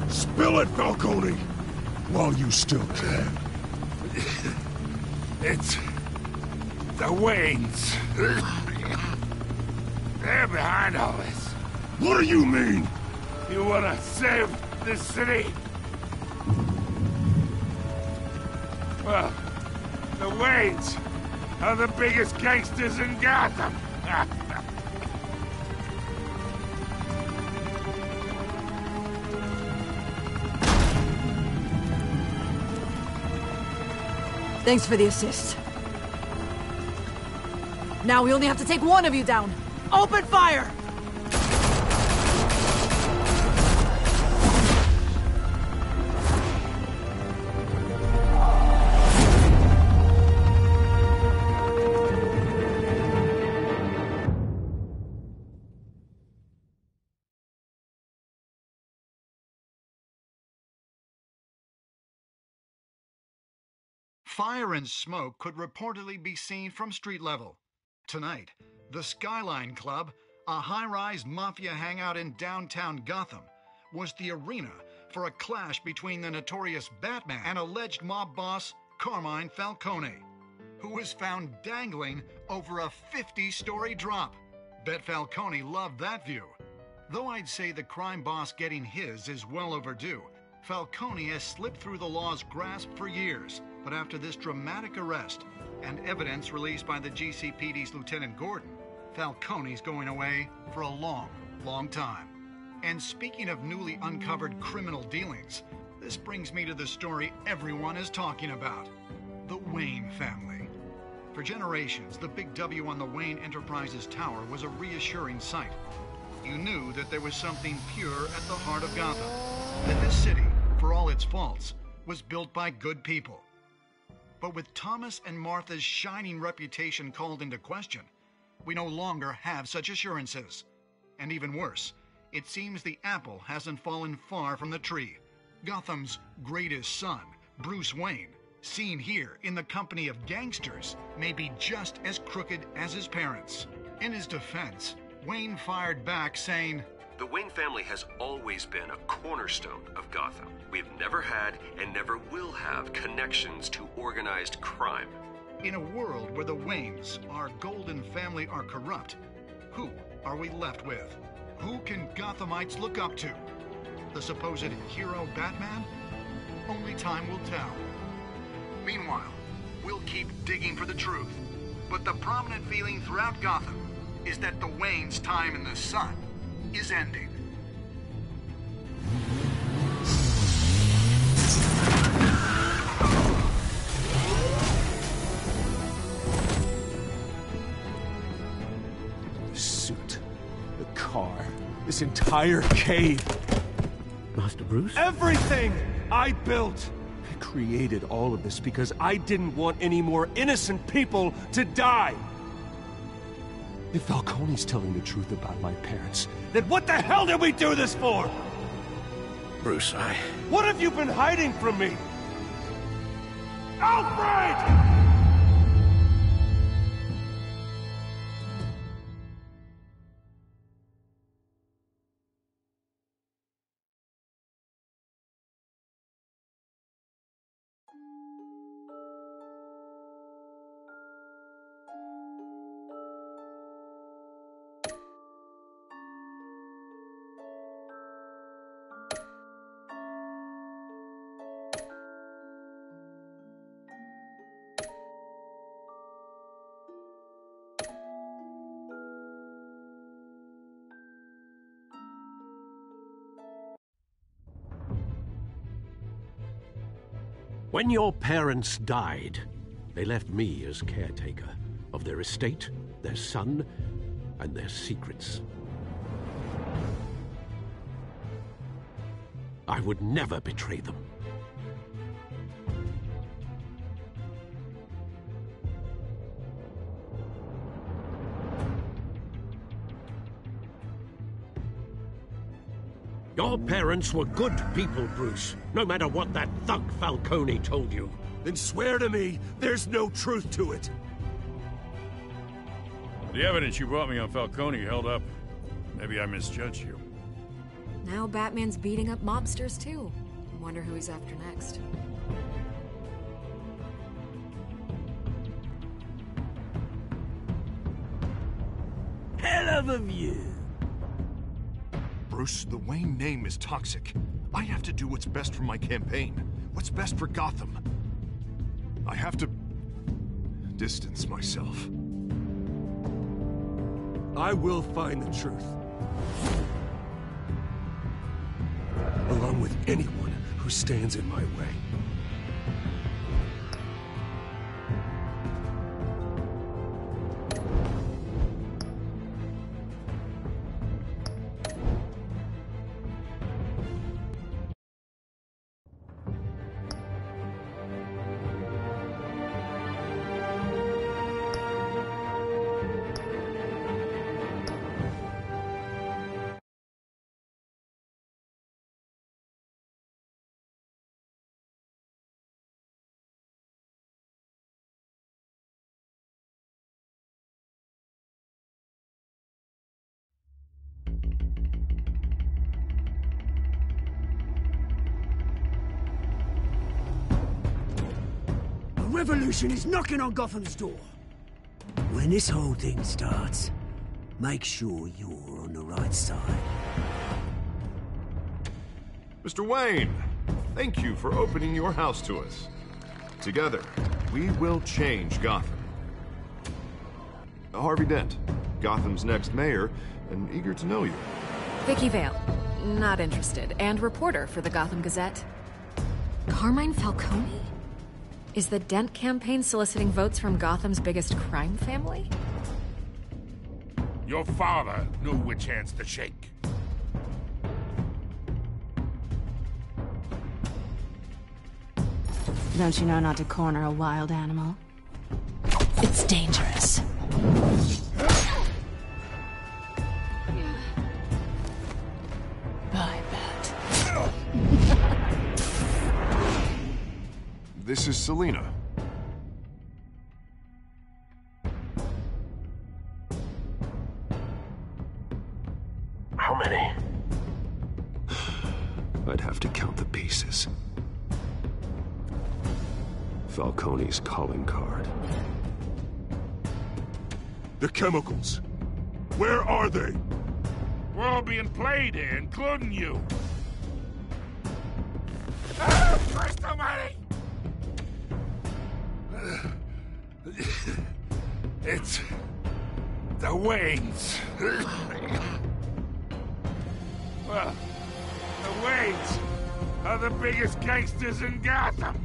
Spill it, Falcone! While you still can. It's... the Waynes. They're behind all this. What do you mean? You wanna save this city? Well, the Waynes are the biggest gangsters in Gotham. Thanks for the assist. Now we only have to take one of you down. Open fire! Fire and smoke could reportedly be seen from street level. Tonight, the Skyline Club, a high-rise mafia hangout in downtown Gotham, was the arena for a clash between the notorious Batman and alleged mob boss Carmine Falcone, who was found dangling over a 50-story drop. Bet Falcone loved that view. Though I'd say the crime boss getting his is well overdue, Falcone has slipped through the law's grasp for years. But after this dramatic arrest and evidence released by the GCPD's Lieutenant Gordon, Falcone's going away for a long, long time. And speaking of newly uncovered criminal dealings, this brings me to the story everyone is talking about: the Wayne family. For generations, the big W on the Wayne Enterprises Tower was a reassuring sight. You knew that there was something pure at the heart of Gotham, that this city, for all its faults, was built by good people. But with Thomas and Martha's shining reputation called into question, we no longer have such assurances. And even worse, it seems the apple hasn't fallen far from the tree. Gotham's greatest son, Bruce Wayne, seen here in the company of gangsters, may be just as crooked as his parents. In his defense, Wayne fired back saying, "The Wayne family has always been a cornerstone of Gotham. We've never had and never will have connections to organized crime." In a world where the Waynes, our golden family, are corrupt, who are we left with? Who can Gothamites look up to? The supposed hero Batman? Only time will tell. Meanwhile, we'll keep digging for the truth. But the prominent feeling throughout Gotham is that the Waynes' time in the sun is ending. The suit, the car, this entire cave. Master Bruce? Everything I built! I created all of this because I didn't want any more innocent people to die! If Falcone's telling the truth about my parents, then what the hell did we do this for? Bruce, What have you been hiding from me? Alfred! When your parents died, they left me as caretaker of their estate, their son, and their secrets. I would never betray them. Your parents were good people, Bruce, no matter what that thug Falcone told you. Then swear to me there's no truth to it. The evidence you brought me on Falcone held up. Maybe I misjudged you. Now Batman's beating up mobsters, too. Wonder who he's after next. Hell of a view. Bruce, the Wayne name is toxic. I have to do what's best for my campaign. What's best for Gotham. I have to distance myself. I will find the truth. Along with anyone who stands in my way. Revolution is knocking on Gotham's door. When this whole thing starts, make sure you're on the right side. Mr. Wayne, thank you for opening your house to us. Together, we will change Gotham. Harvey Dent, Gotham's next mayor, and eager to know you. Vicky Vale, not interested, and reporter for the Gotham Gazette. Carmine Falcone? Is the Dent campaign soliciting votes from Gotham's biggest crime family? Your father knew which hands to shake. Don't you know not to corner a wild animal? It's dangerous. Bye, Bat. This is Selina. How many? I'd have to count the pieces. Falcone's calling card. The chemicals. Where are they? We're all being played here, including you. Christ almighty! It's the Waynes. Well, the Waynes are the biggest gangsters in Gotham.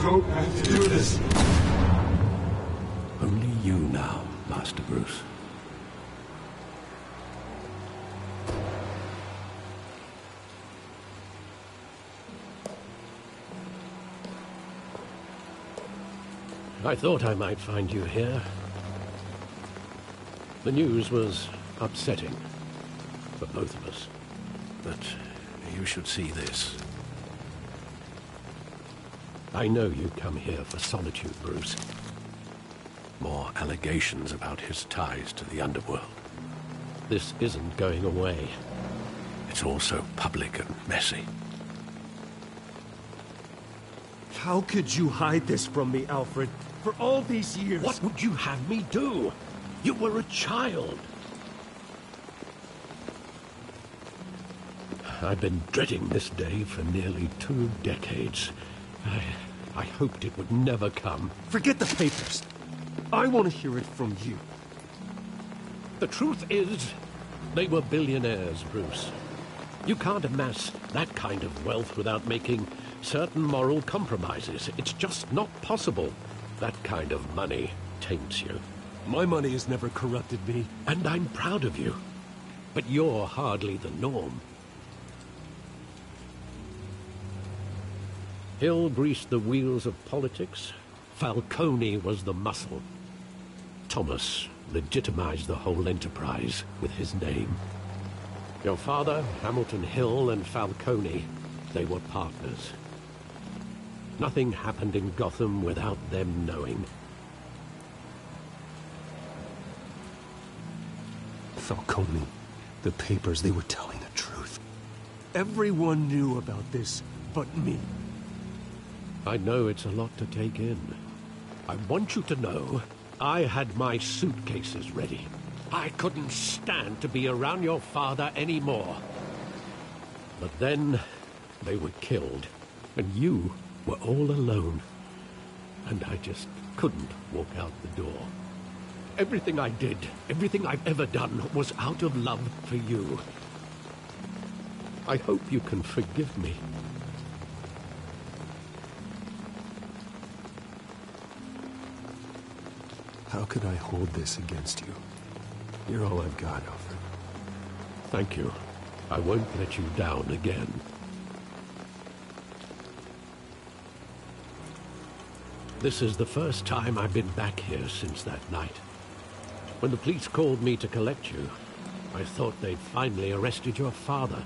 Don't have to do this. Only you now, Master Bruce. I thought I might find you here. The news was upsetting for both of us, but you should see this. I know you come here for solitude, Bruce. More allegations about his ties to the underworld. This isn't going away. It's all so public and messy. How could you hide this from me, Alfred? For all these years... What would you have me do? You were a child. I've been dreading this day for nearly 2 decades. I hoped it would never come. Forget the papers. I want to hear it from you. The truth is, they were billionaires, Bruce. You can't amass that kind of wealth without making certain moral compromises. It's just not possible. That kind of money taints you. My money has never corrupted me. And I'm proud of you. But you're hardly the norm. Hill greased the wheels of politics. Falcone was the muscle. Thomas legitimized the whole enterprise with his name. Your father, Hamilton Hill, and Falcone, they were partners. Nothing happened in Gotham without them knowing. Falcone, the papers, they were telling the truth. Everyone knew about this but me. I know it's a lot to take in. I want you to know I had my suitcases ready. I couldn't stand to be around your father anymore. But then they were killed, and you were all alone. And I just couldn't walk out the door. Everything I did, everything I've ever done, was out of love for you. I hope you can forgive me. How could I hold this against you? You're all I've got, Alfred. Thank you. I won't let you down again. This is the first time I've been back here since that night. When the police called me to collect you, I thought they'd finally arrested your father.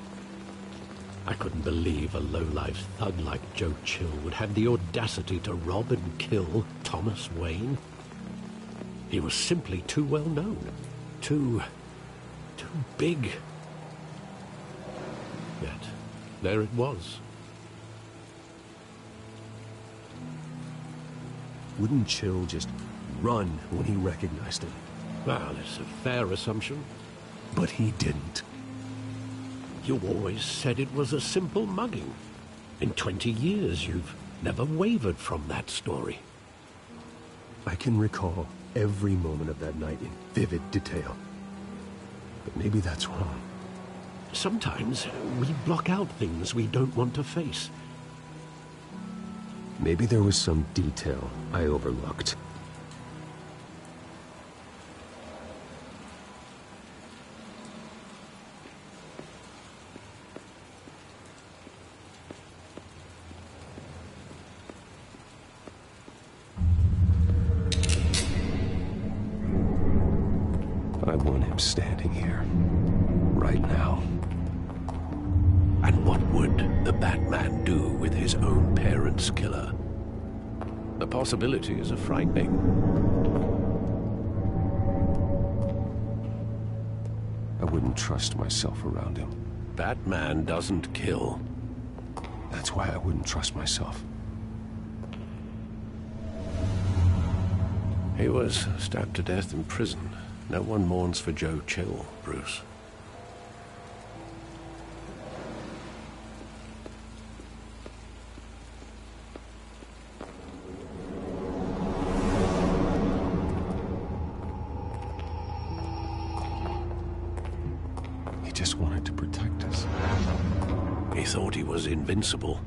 I couldn't believe a low-life thug like Joe Chill would have the audacity to rob and kill Thomas Wayne. He was simply too well known. Too big. Yet, there it was. Wouldn't Chill just run when he recognized him? Well, it's a fair assumption. But he didn't. You always said it was a simple mugging. In 20 years, you've never wavered from that story. I can recall every moment of that night in vivid detail. But maybe that's wrong. Sometimes we block out things we don't want to face. Maybe there was some detail I overlooked. I want him standing here, right now. And what would the Batman do with his own parents' killer? The possibilities are frightening. I wouldn't trust myself around him. Batman doesn't kill. That's why I wouldn't trust myself. He was stabbed to death in prison. No one mourns for Joe Chill, Bruce. He just wanted to protect us. He thought he was invincible.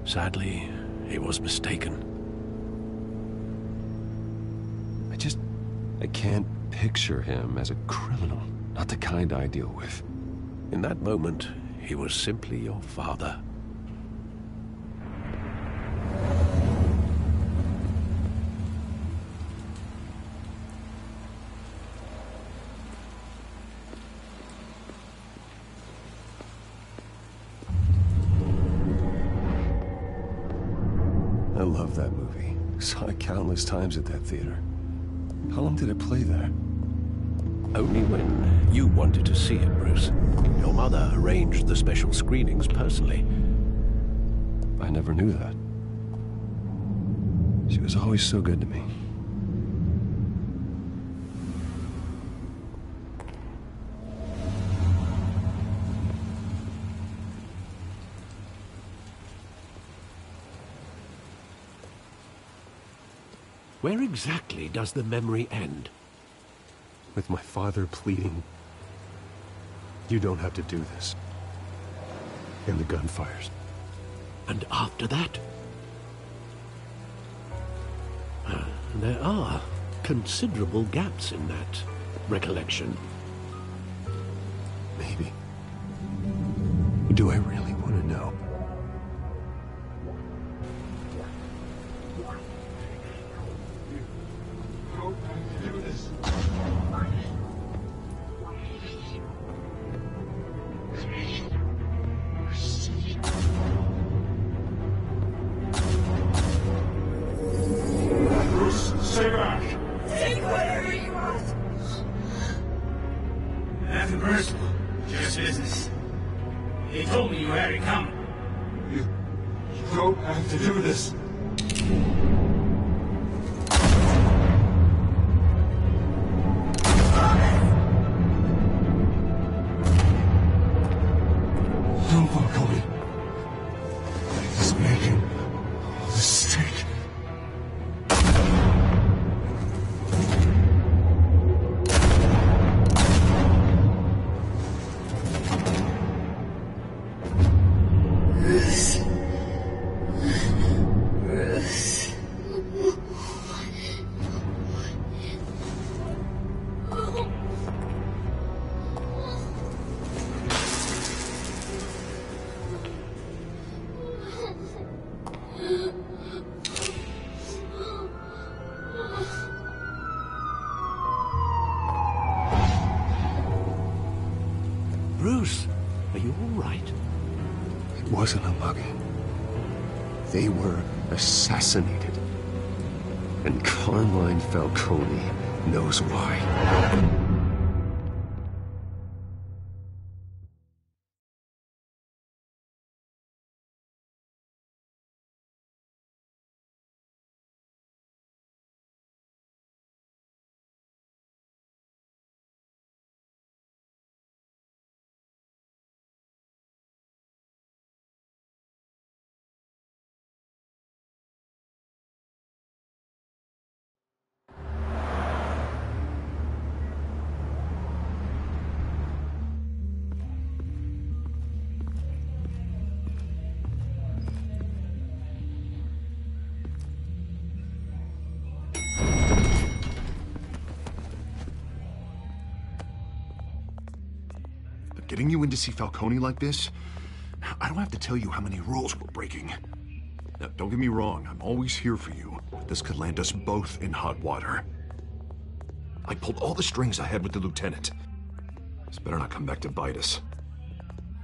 Sadly, he was mistaken. I can't picture him as a criminal, not the kind I deal with. In that moment, he was simply your father. I love that movie. Saw it countless times at that theater. How long did it play there? Only when you wanted to see it, Bruce. Your mother arranged the special screenings personally. I never knew that. She was always so good to me. Where exactly does the memory end? With my father pleading, "You don't have to do this." And the gun fires. And after that? There are considerable gaps in that recollection. Maybe. Do I really want to know? Stay back! Take whatever you want! Nothing personal, just business. They told me you had it coming. You don't have to do this. No, Falcone. He's making a mistake. Bruce. Bruce, are you all right? It wasn't a mugging. They were assassinated. And Carmine Falcone knows why. Getting you in to see Falcone like this? I don't have to tell you how many rules we're breaking. Now, don't get me wrong, I'm always here for you. This could land us both in hot water. I pulled all the strings I had with the lieutenant. This better not come back to bite us.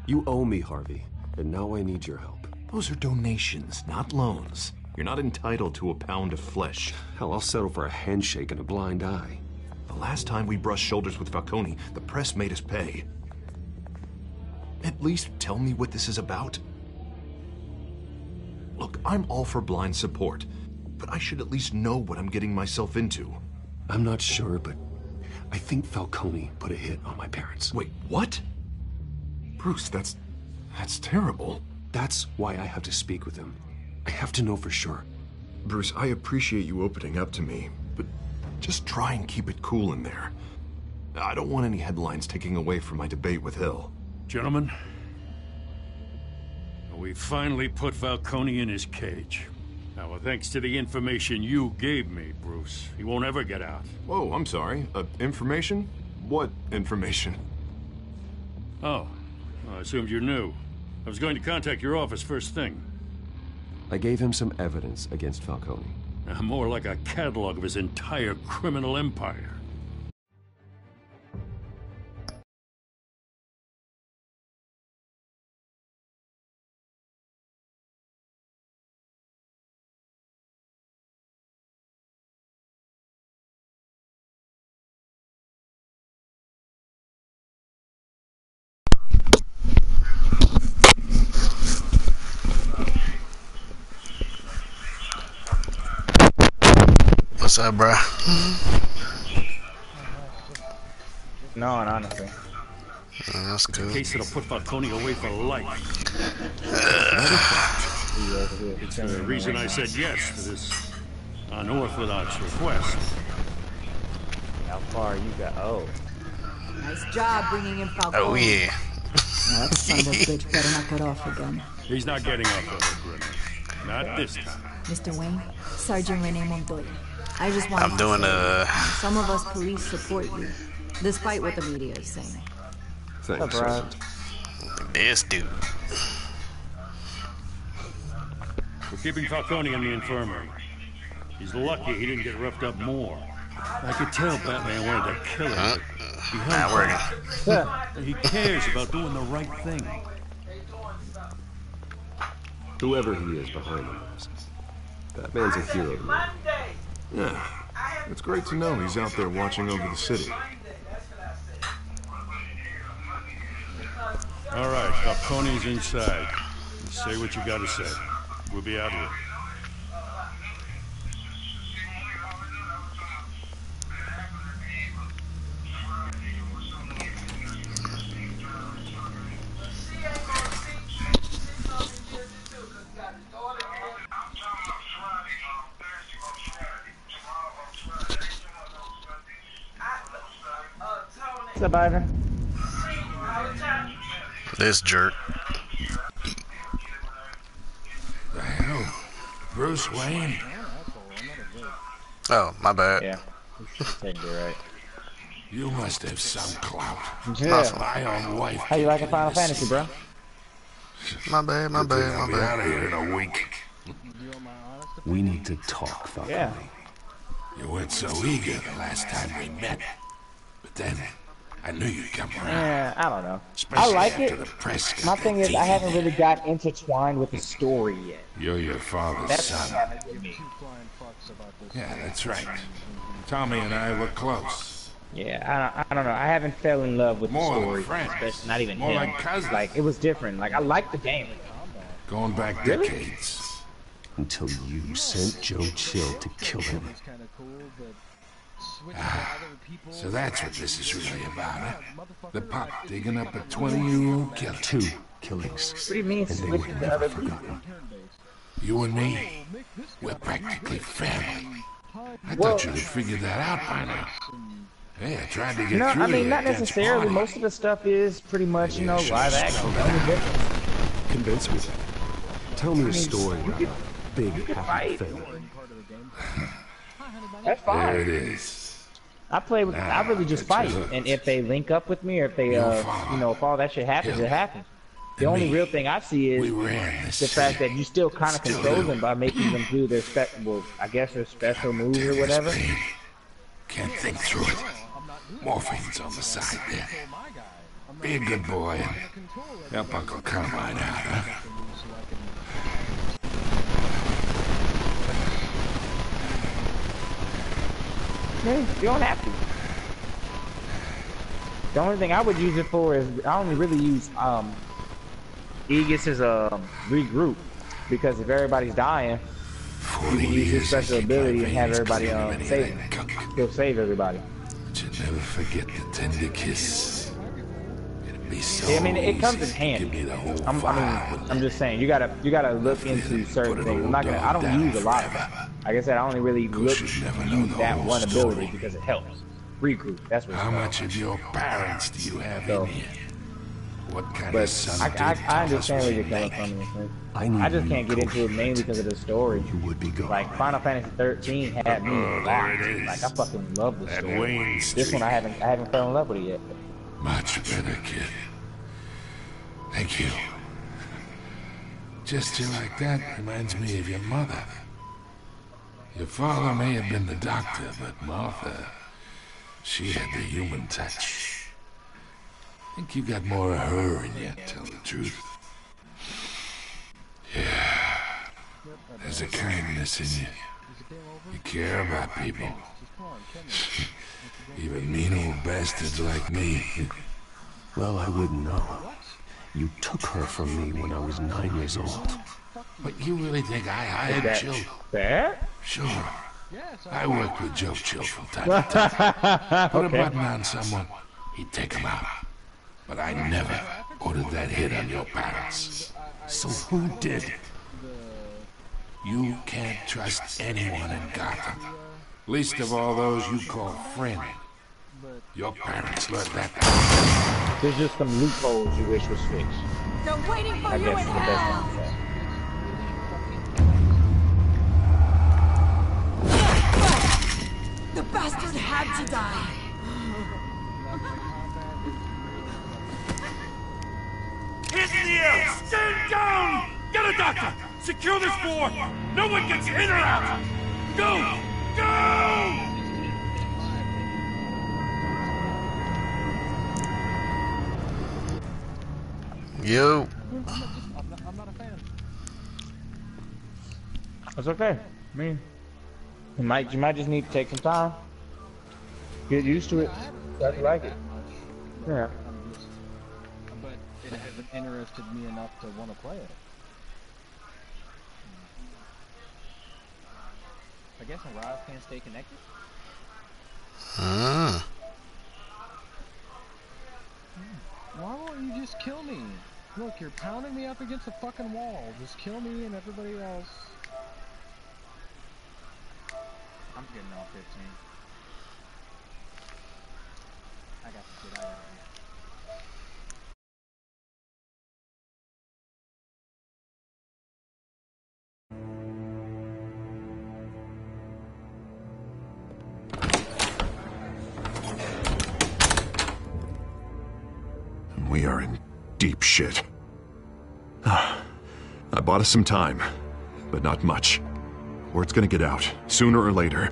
You owe me, Harvey, and now I need your help. Those are donations, not loans. You're not entitled to a pound of flesh. Hell, I'll settle for a handshake and a blind eye. The last time we brushed shoulders with Falcone, the press made us pay. At least tell me what this is about. Look, I'm all for blind support, but I should at least know what I'm getting myself into. I'm not sure, but I think Falcone put a hit on my parents. Wait, what? Bruce, that's terrible. That's why I have to speak with him. I have to know for sure. Bruce, I appreciate you opening up to me, but just try and keep it cool in there. I don't want any headlines taking away from my debate with Hill. Gentlemen, we finally put Falcone in his cage. Now, thanks to the information you gave me, Bruce, he won't ever get out. Whoa, I'm sorry. Information? What information? Oh, I assumed you knew. I was going to contact your office first thing. I gave him some evidence against Falcone. More like a catalog of his entire criminal empire. What's up, bro? No, honestly. That's good. A case that'll put Falcone away for life. It's the reason I said yes to this unorthodox request. How far you got? Oh. Nice job bringing in Falcone. Oh, yeah. That son of a bitch better not get off again. He's not getting off the hook, Grimmer. Not this time. Mr. Wayne, Sergeant Rene Montoya. I just want I'm doing some of us police support you, despite what the media is saying. Thanks, Sergeant. This dude. We're keeping Falcone in the infirmary. He's lucky he didn't get roughed up more. I could tell Batman wanted to kill him, but he held back. He cares about doing the right thing. Whoever he is behind the mask, Batman's a hero to me. Yeah, it's great to know he's out there watching over the city. All right, Falcone's inside. You say what you gotta say. We'll be out here. What's up, Ivan? This jerk. The hell? Bruce Wayne? Oh, my bad. Yeah. You're right. You must have some clout. Yeah. My own wife. How you liking Final Fantasy, bro? My bad, my bad, I'll my be out bad. of here in a week. We need to talk, Falcone. Yeah. You weren't so eager the last time we met. But then, I knew you'd come around. Yeah, I don't know. Especially I like after it. the press got My their thing is, teeth I haven't in really got intertwined with the story yet. You're your father's That's son. Yeah, that's right. Tommy and I were close. Yeah, I don't know. I haven't fell in love with More the like story. friends. Especially not even More him. like cousins. Like, it was different. Like, I liked the game. Going back Really? decades. Until you sent Joe Chill to kill him. So that's what this is really about, huh? The pop digging up a 20-year-old killer. 2 killings. What do you mean, And they switch were the never other forgotten. You and me, we're practically family. I Well- thought you'd have figured that out by now. Hey, I tried to get No, through I mean, to not you at Dent's necessarily. party. Most of the stuff is pretty much, Maybe I should've live action. slowed The only down. difference. Convince me. Tell me a story you about could- a big you could happy fight. family. That's fine. There it is. I play with. I really just fight, and if they link up with me, or if they, if all that shit happens, it happens. The only real thing I see is the fact that you still kind of control them by making them do their their special moves or whatever. Can't think through it. Morphine's on the side there. Be a good boy and help Uncle Carmine out, huh? Yeah, you don't have to. The only thing I would use it for is I only really use Aegis as a regroup, because if everybody's dying, you can use his special ability and have everybody save. He'll save everybody. But you never forget the tender kiss. It'd be so Yeah, I mean, it comes in easy to handy. give me the whole I'm just saying, you gotta look into certain things. I don't use a lot of that. Like I said, I only really look to use that one ability because it helps. Regroup. That's what. How much of your parents do you have in here? What kind But of son did I tell us understand where was you're your coming name? from. I just can't get into it mainly because of the story. You would be gone. Like Final Fantasy 13 had me locked. Like I fucking love the That story. Wayne This one I haven't fell in love with it yet. Much better, kid. Thank you. Just you like that reminds me of your mother. Your father may have been the doctor, but Martha, she had the human touch. I think you got more of her in you, tell the truth. Yeah. There's a kindness in you. You care about people. Even mean old bastards like me. Well, I wouldn't know. You took her from me when I was 9 years old. But you really think I hired That- Joe? That? Sure. I worked with Joe Chill from time to time. Put a Okay. button on someone, he'd take him out. But I never ordered that hit on your parents. So who did? You can't trust anyone in Gotham. Least of all those you call friend. Your parents learned that. There's just some loopholes you wish was fixed. They're waiting for I you guess in is the best hell. thing to say. The bastard had to die. Hands in the air! Stand down! Get a doctor! Secure this floor! No one gets in or out! Go! Go! Yo. That's okay. I mean, you might just need to take some time. Get used to it. Glad you like it. Yeah. But it hasn't interested me enough to want to play it. I guess Arise can't stay connected? Why won't you just kill me? Look, you're pounding me up against the fucking wall. Just kill me and everybody else. I'm getting off 15. I got the shit I got. We are in deep shit. I bought us some time, but not much. Word's gonna get out, sooner or later.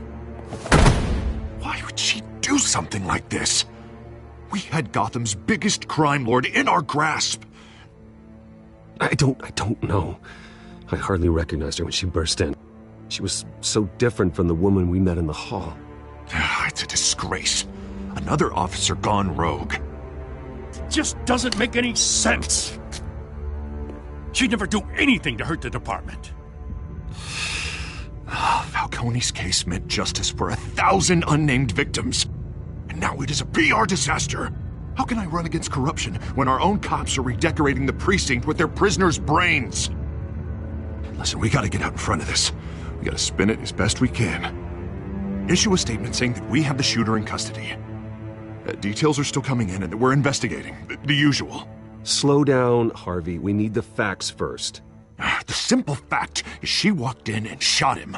Why would she do something like this? We had Gotham's biggest crime lord in our grasp. I don't know. I hardly recognized her when she burst in. She was so different from the woman we met in the hall. It's a disgrace. Another officer gone rogue. Just doesn't make any sense. She'd never do anything to hurt the department. Falcone's case meant justice for 1,000 unnamed victims. And now it is a PR disaster. How can I run against corruption when our own cops are redecorating the precinct with their prisoners' brains? Listen, we gotta get out in front of this. We gotta spin it as best we can. Issue a statement saying that we have the shooter in custody. Details are still coming in and that we're investigating. The usual. Slow down, Harvey. We need the facts first. The simple fact is she walked in and shot him.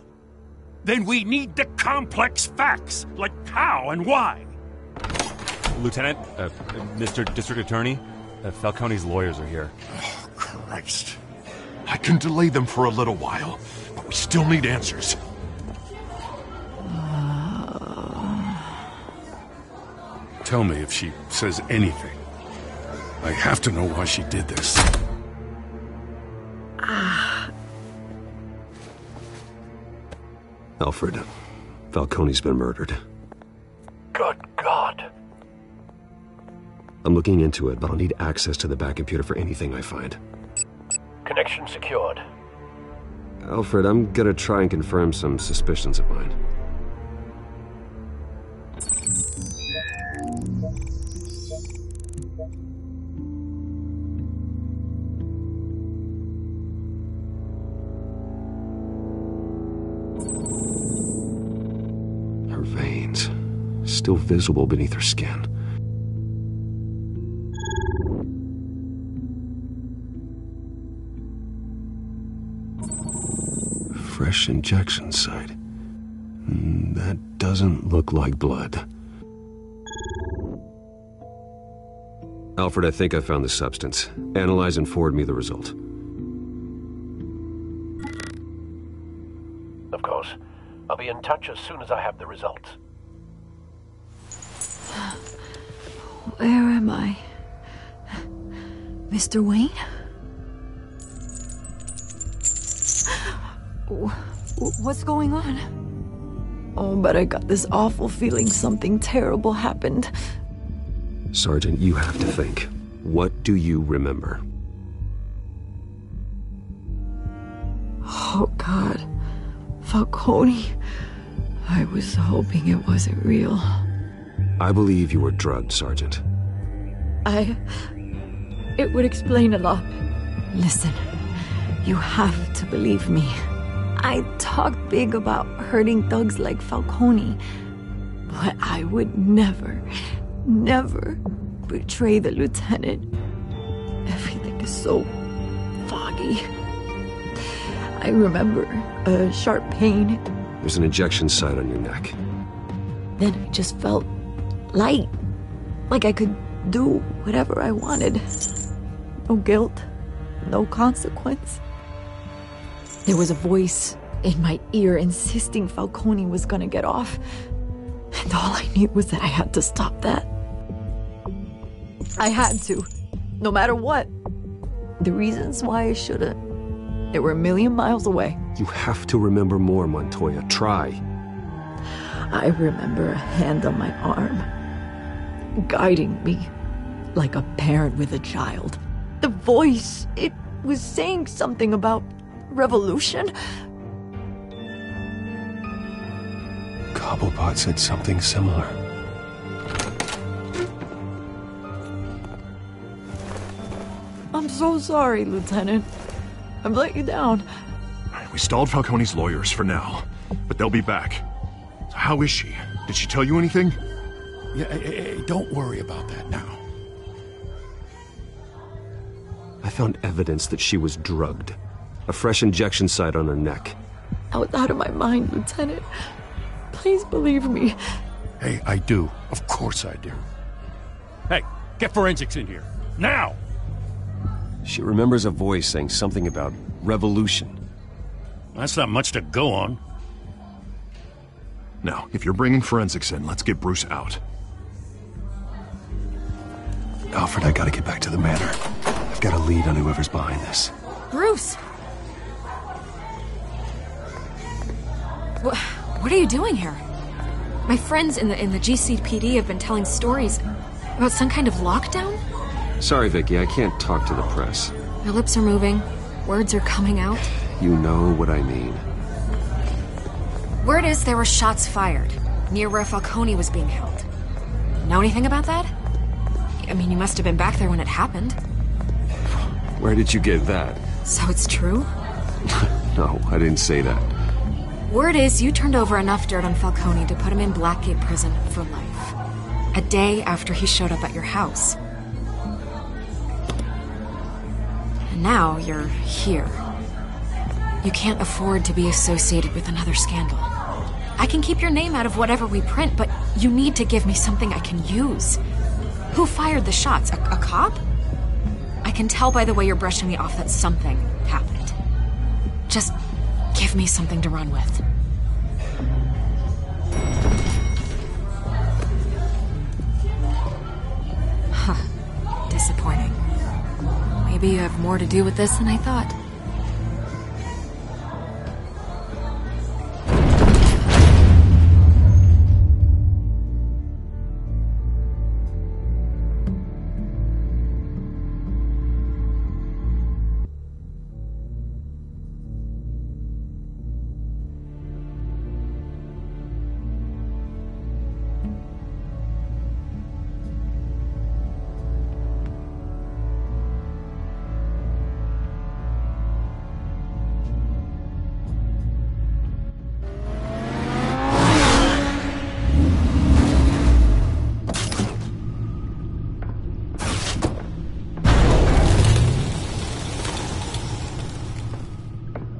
Then we need the complex facts, like how and why. Lieutenant, Mr. District Attorney, Falcone's lawyers are here. Oh, Christ. I can delay them for a little while, but we still need answers. Tell me if she says anything. I have to know why she did this. Alfred, Falcone's been murdered. Good God. I'm looking into it, but I'll need access to the back computer for anything I find. Connection secured. Alfred, I'm gonna try and confirm some suspicions of mine. Her veins, still visible beneath her skin. Fresh injection site. That doesn't look like blood. Alfred, I think I found the substance. Analyze and forward me the result. Of course. I'll be in touch as soon as I have the results. Where am I? Mr. Wayne? What's going on? Oh, but I got this awful feeling something terrible happened. Sergeant, you have to think. What do you remember? Oh, God. Falcone. I was hoping it wasn't real. I believe you were drugged, Sergeant. It would explain a lot. Listen, you have to believe me. I talk big about hurting thugs like Falcone, but I would never betray the lieutenant. Everything is so foggy. I remember a sharp pain. There's an injection site on your neck. Then I just felt light, like I could do whatever I wanted. No guilt, no consequence. There was a voice in my ear insisting Falcone was gonna get off. And all I knew was that I had to stop that. I had to, no matter what. The reasons why I shouldn't, they were a million miles away. You have to remember more, Montoya. Try. I remember a hand on my arm, guiding me like a parent with a child. The voice, it was saying something about revolution. Cobblepot said something similar. I'm so sorry, Lieutenant. I've let you down. We stalled Falcone's lawyers for now, but they'll be back. So how is she? Did she tell you anything? Yeah, hey, don't worry about that now. I found evidence that she was drugged. A fresh injection site on her neck. I was out of my mind, Lieutenant. Please believe me. Hey, I do. Of course I do. Hey, get forensics in here. Now! She remembers a voice saying something about revolution. That's not much to go on. Now, if you're bringing forensics in, let's get Bruce out. Alfred, I gotta get back to the manor. I've got a lead on whoever's behind this. Bruce! What are you doing here? My friends in the GCPD have been telling stories about some kind of lockdown? Sorry, Vicky, I can't talk to the press. Your lips are moving. Words are coming out. You know what I mean. Word is there were shots fired near where Falcone was being held. Know anything about that? I mean, you must have been back there when it happened. Where did you get that? So it's true? No, I didn't say that. Word is you turned over enough dirt on Falcone to put him in Blackgate Prison for life. A day after he showed up at your house. And now you're here. You can't afford to be associated with another scandal. I can keep your name out of whatever we print, but you need to give me something I can use. Who fired the shots? A cop? I can tell by the way you're brushing me off that something happened. Just give me something to run with. Huh. Disappointing. Maybe you have more to do with this than I thought.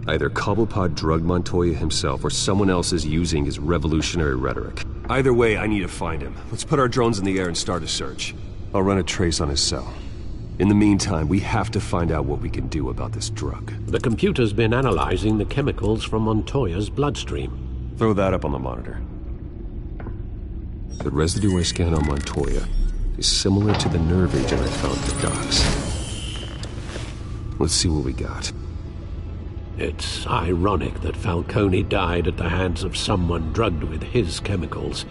Either Cobblepot drugged Montoya himself, or someone else is using his revolutionary rhetoric. Either way, I need to find him. Let's put our drones in the air and start a search. I'll run a trace on his cell. In the meantime, we have to find out what we can do about this drug. The computer's been analyzing the chemicals from Montoya's bloodstream. Throw that up on the monitor. The residue I scan on Montoya is similar to the nerve agent I found at the docks. Let's see what we got. It's ironic that Falcone died at the hands of someone drugged with his chemicals.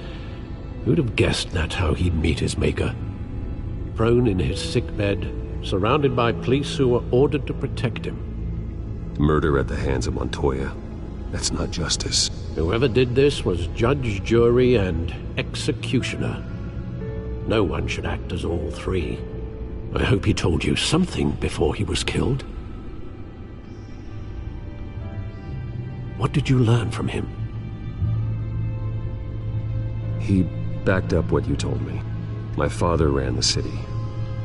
Who'd have guessed that's how he'd meet his maker? Prone in his sickbed, surrounded by police who were ordered to protect him. Murder at the hands of Montoya. That's not justice. Whoever did this was judge, jury, and executioner. No one should act as all three. I hope he told you something before he was killed. What did you learn from him? He backed up what you told me. My father ran the city,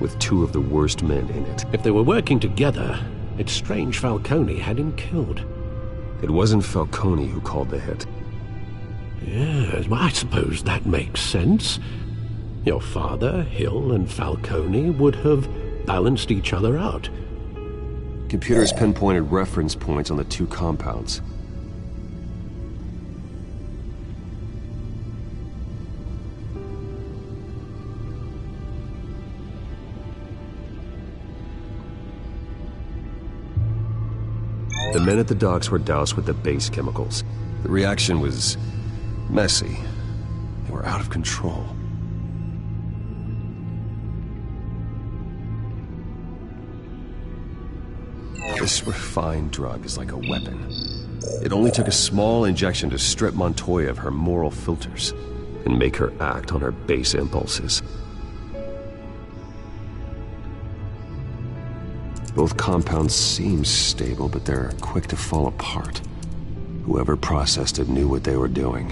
with two of the worst men in it. If they were working together, it's strange Falcone had him killed. It wasn't Falcone who called the hit. Yes, well, I suppose that makes sense. Your father, Hill, and Falcone would have balanced each other out. Computers pinpointed reference points on the two compounds. The men at the docks were doused with the base chemicals. The reaction was messy. They were out of control. This refined drug is like a weapon. It only took a small injection to strip Montoya of her moral filters and make her act on her base impulses. Both compounds seem stable, but they're quick to fall apart. Whoever processed it knew what they were doing.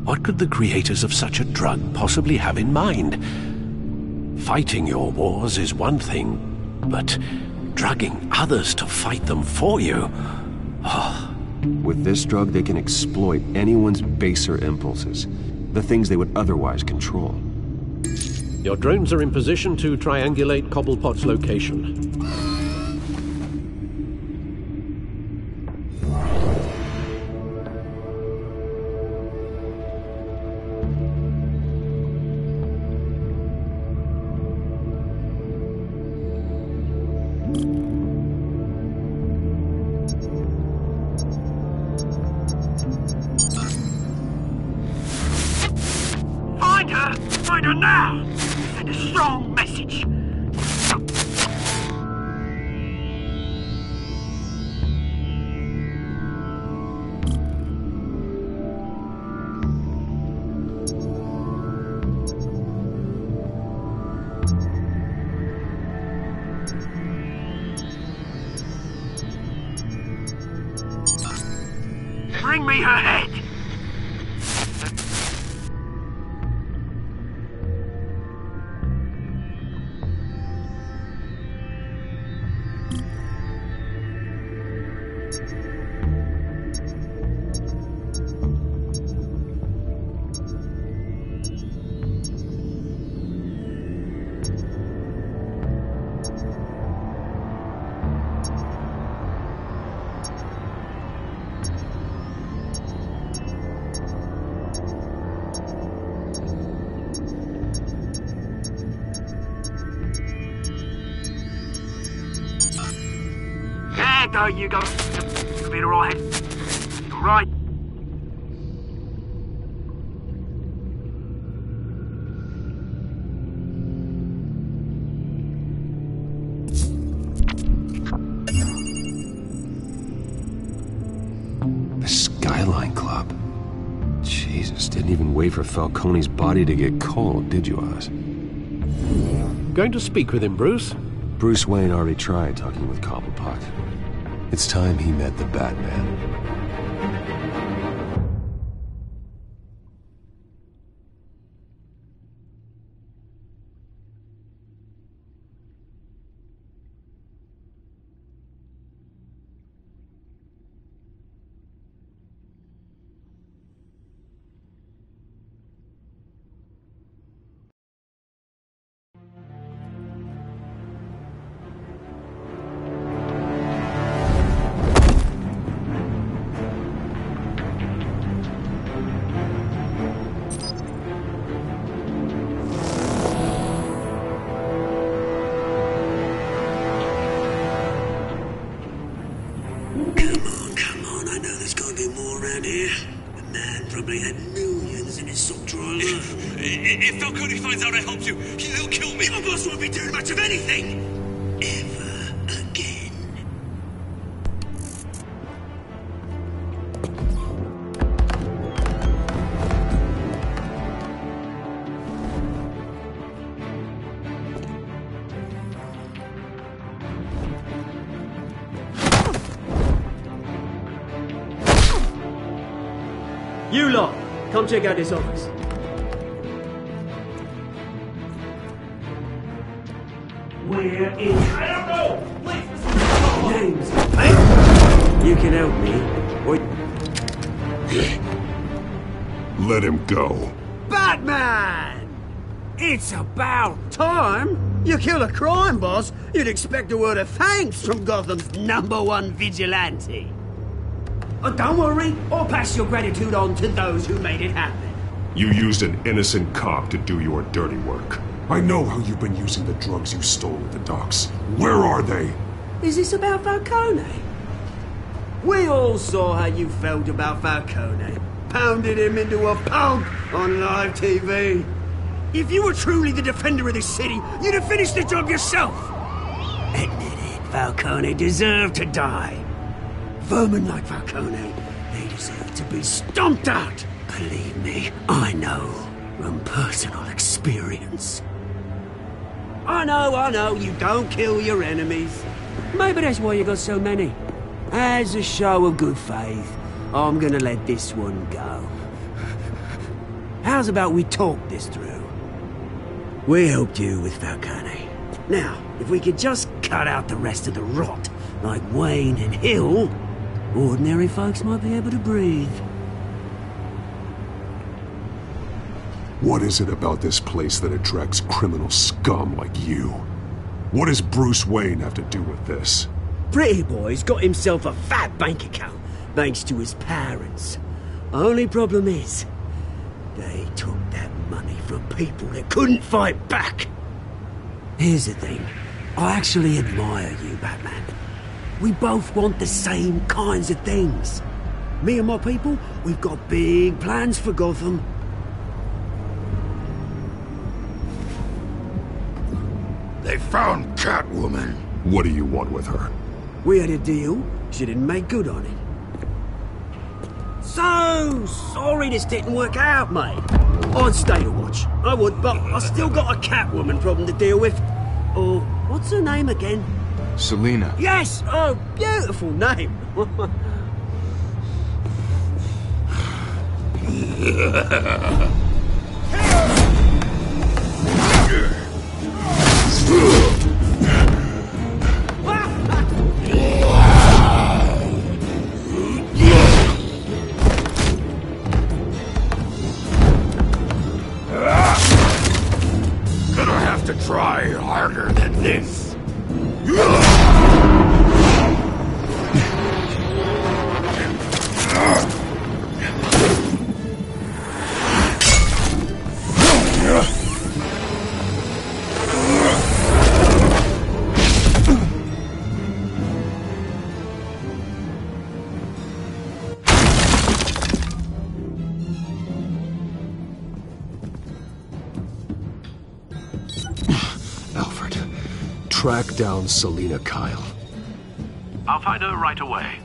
What could the creators of such a drug possibly have in mind? Fighting your wars is one thing, but drugging others to fight them for you? Oh. With this drug, they can exploit anyone's baser impulses, the things they would otherwise control. Your drones are in position to triangulate Cobblepot's location. Find her! Find her now! Send a strong message! Bring me her head! There you go. You'll be alright. Alright. The Skyline Club. Jesus, didn't even wait for Falcone's body to get cold, did you, Oz? Going to speak with him, Bruce? Bruce Wayne already tried talking with Cobblepot. It's time he met the Batman. If Falcone finds out I helped you, he'll kill me. My boss won't be doing much of anything. Ever again. You lot, come check out this office. Where is... I don't know! Please! Names. You can help me, or... Let him go. Batman! It's about time! You kill a crime boss, you'd expect a word of thanks from Gotham's #1 vigilante. Oh, don't worry, I'll pass your gratitude on to those who made it happen. You used an innocent cop to do your dirty work. I know how you've been using the drugs you stole at the docks. Where are they? Is this about Falcone? We all saw how you felt about Falcone. Pounded him into a pulp on live TV. If you were truly the defender of this city, you'd have finished the job yourself. Admit it, Falcone deserved to die. Vermin like Falcone, they deserve to be stomped out. Believe me, I know from personal experience. I know, you don't kill your enemies. Maybe that's why you got so many. As a show of good faith, I'm gonna let this one go. How's about we talk this through? We helped you with Falcone. Now, if we could just cut out the rest of the rot, like Wayne and Hill, ordinary folks might be able to breathe. What is it about this place that attracts criminal scum like you? What does Bruce Wayne have to do with this? Pretty Boy's got himself a fat bank account, thanks to his parents. Only problem is, they took that money from people that couldn't fight back. Here's the thing. I actually admire you, Batman. We both want the same kinds of things. Me and my people, we've got big plans for Gotham. They found Catwoman. What do you want with her? We had a deal. She didn't make good on it. So sorry this didn't work out, mate. I'd stay to watch. I would, but I still got a Catwoman problem to deal with. Oh, what's her name again? Selina. Yes! Oh, beautiful name. Gonna have to try harder than this. Alfred, track down Selina Kyle. I'll find her right away.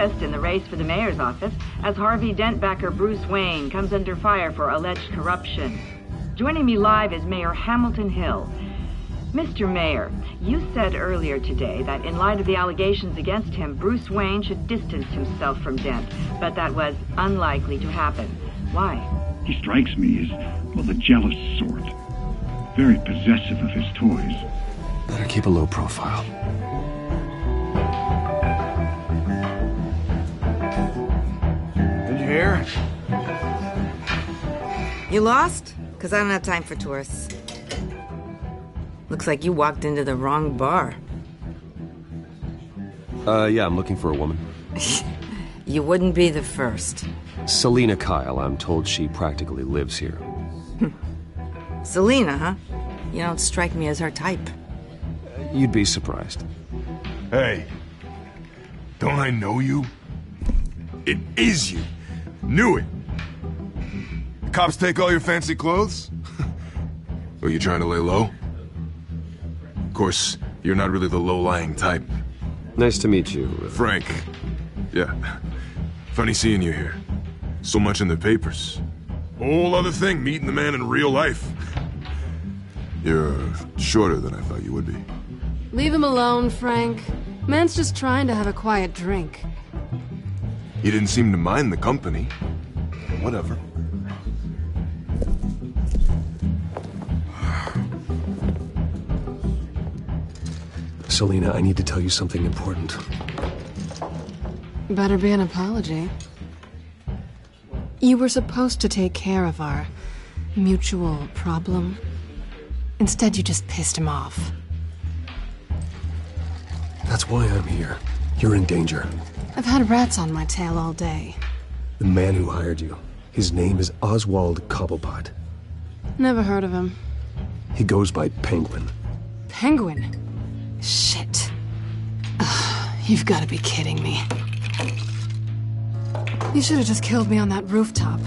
twist in the race for the mayor's office as Harvey Dent backer Bruce Wayne comes under fire for alleged corruption. Joining me live is Mayor Hamilton Hill. Mr. Mayor, you said earlier today that in light of the allegations against him, Bruce Wayne should distance himself from Dent, but that was unlikely to happen. Why? He strikes me as, well, the jealous sort. Very possessive of his toys. Better keep a low profile. Did you hear? You lost? Because I don't have time for tourists. Looks like you walked into the wrong bar. Yeah, I'm looking for a woman. You wouldn't be the first. Selina Kyle, I'm told she practically lives here. Selina, huh? You don't strike me as her type. You'd be surprised. Hey, don't I know you? It is you. Knew it. The cops take all your fancy clothes? Are you trying to lay low? Of course, you're not really the low-lying type. Nice to meet you. Frank. Yeah. Funny seeing you here. So much in the papers. Whole other thing, meeting the man in real life. You're shorter than I thought you would be. Leave him alone, Frank. Man's just trying to have a quiet drink. You didn't seem to mind the company. Whatever. Selina, I need to tell you something important. Better be an apology. You were supposed to take care of our mutual problem. Instead, you just pissed him off. That's why I'm here. You're in danger. I've had rats on my tail all day. The man who hired you, his name is Oswald Cobblepot. Never heard of him. He goes by Penguin. Penguin? Shit. Ugh, you've got to be kidding me. You should have just killed me on that rooftop.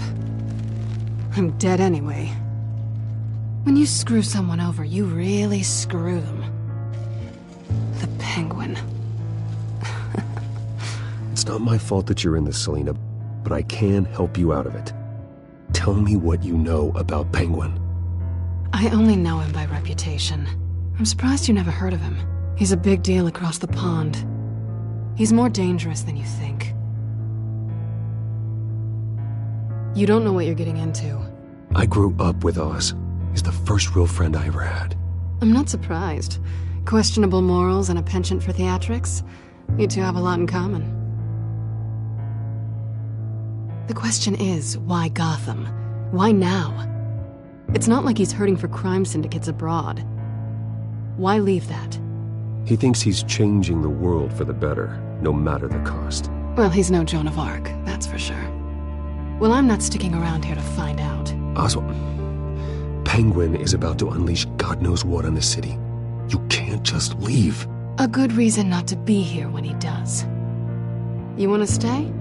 I'm dead anyway. When you screw someone over, you really screw them. The Penguin. It's not my fault that you're in this, Selina, but I can help you out of it. Tell me what you know about Penguin. I only know him by reputation. I'm surprised you never heard of him. He's a big deal across the pond. He's more dangerous than you think. You don't know what you're getting into. I grew up with Oz. He's the first real friend I ever had. I'm not surprised. Questionable morals and a penchant for theatrics. You two have a lot in common. The question is, why Gotham? Why now? It's not like he's hurting for crime syndicates abroad. Why leave that? He thinks he's changing the world for the better, no matter the cost. Well, he's no Joan of Arc, that's for sure. Well, I'm not sticking around here to find out. Oswald, Penguin is about to unleash God knows what on the city. You can't just leave. A good reason not to be here when he does. You want to stay?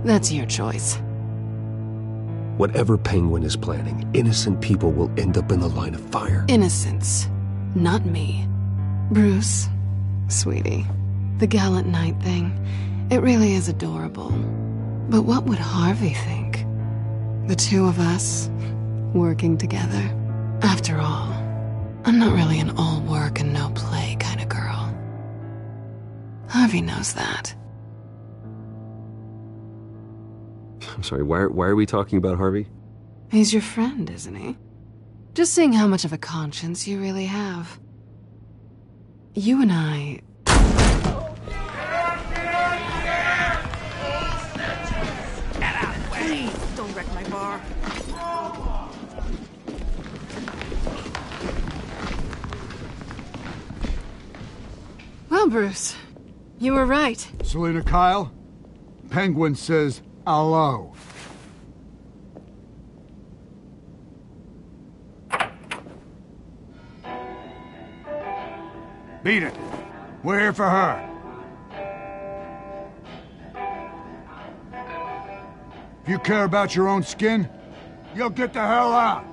That's your choice. Whatever Penguin is planning, innocent people will end up in the line of fire. Innocence. Not me. Bruce, sweetie, the gallant knight thing, it really is adorable. But what would Harvey think? The two of us, working together. After all, I'm not really an all work and no play kind of girl. Harvey knows that. I'm sorry, why are we talking about Harvey? He's your friend, isn't he? Just seeing how much of a conscience you really have. You and I... Please, don't wreck my bar. Well, Bruce, you were right. Selina Kyle, Penguin says hello. Beat it. We're here for her. If you care about your own skin, you'll get the hell out.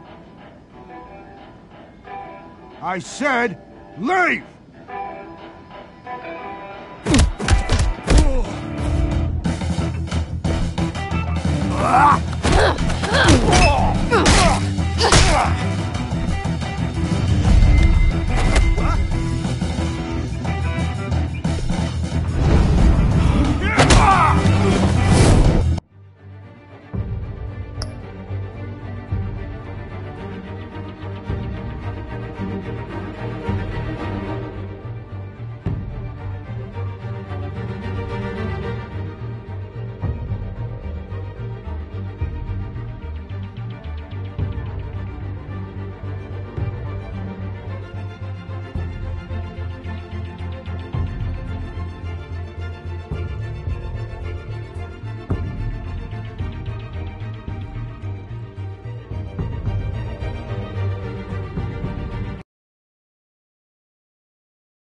I said, leave! Ah!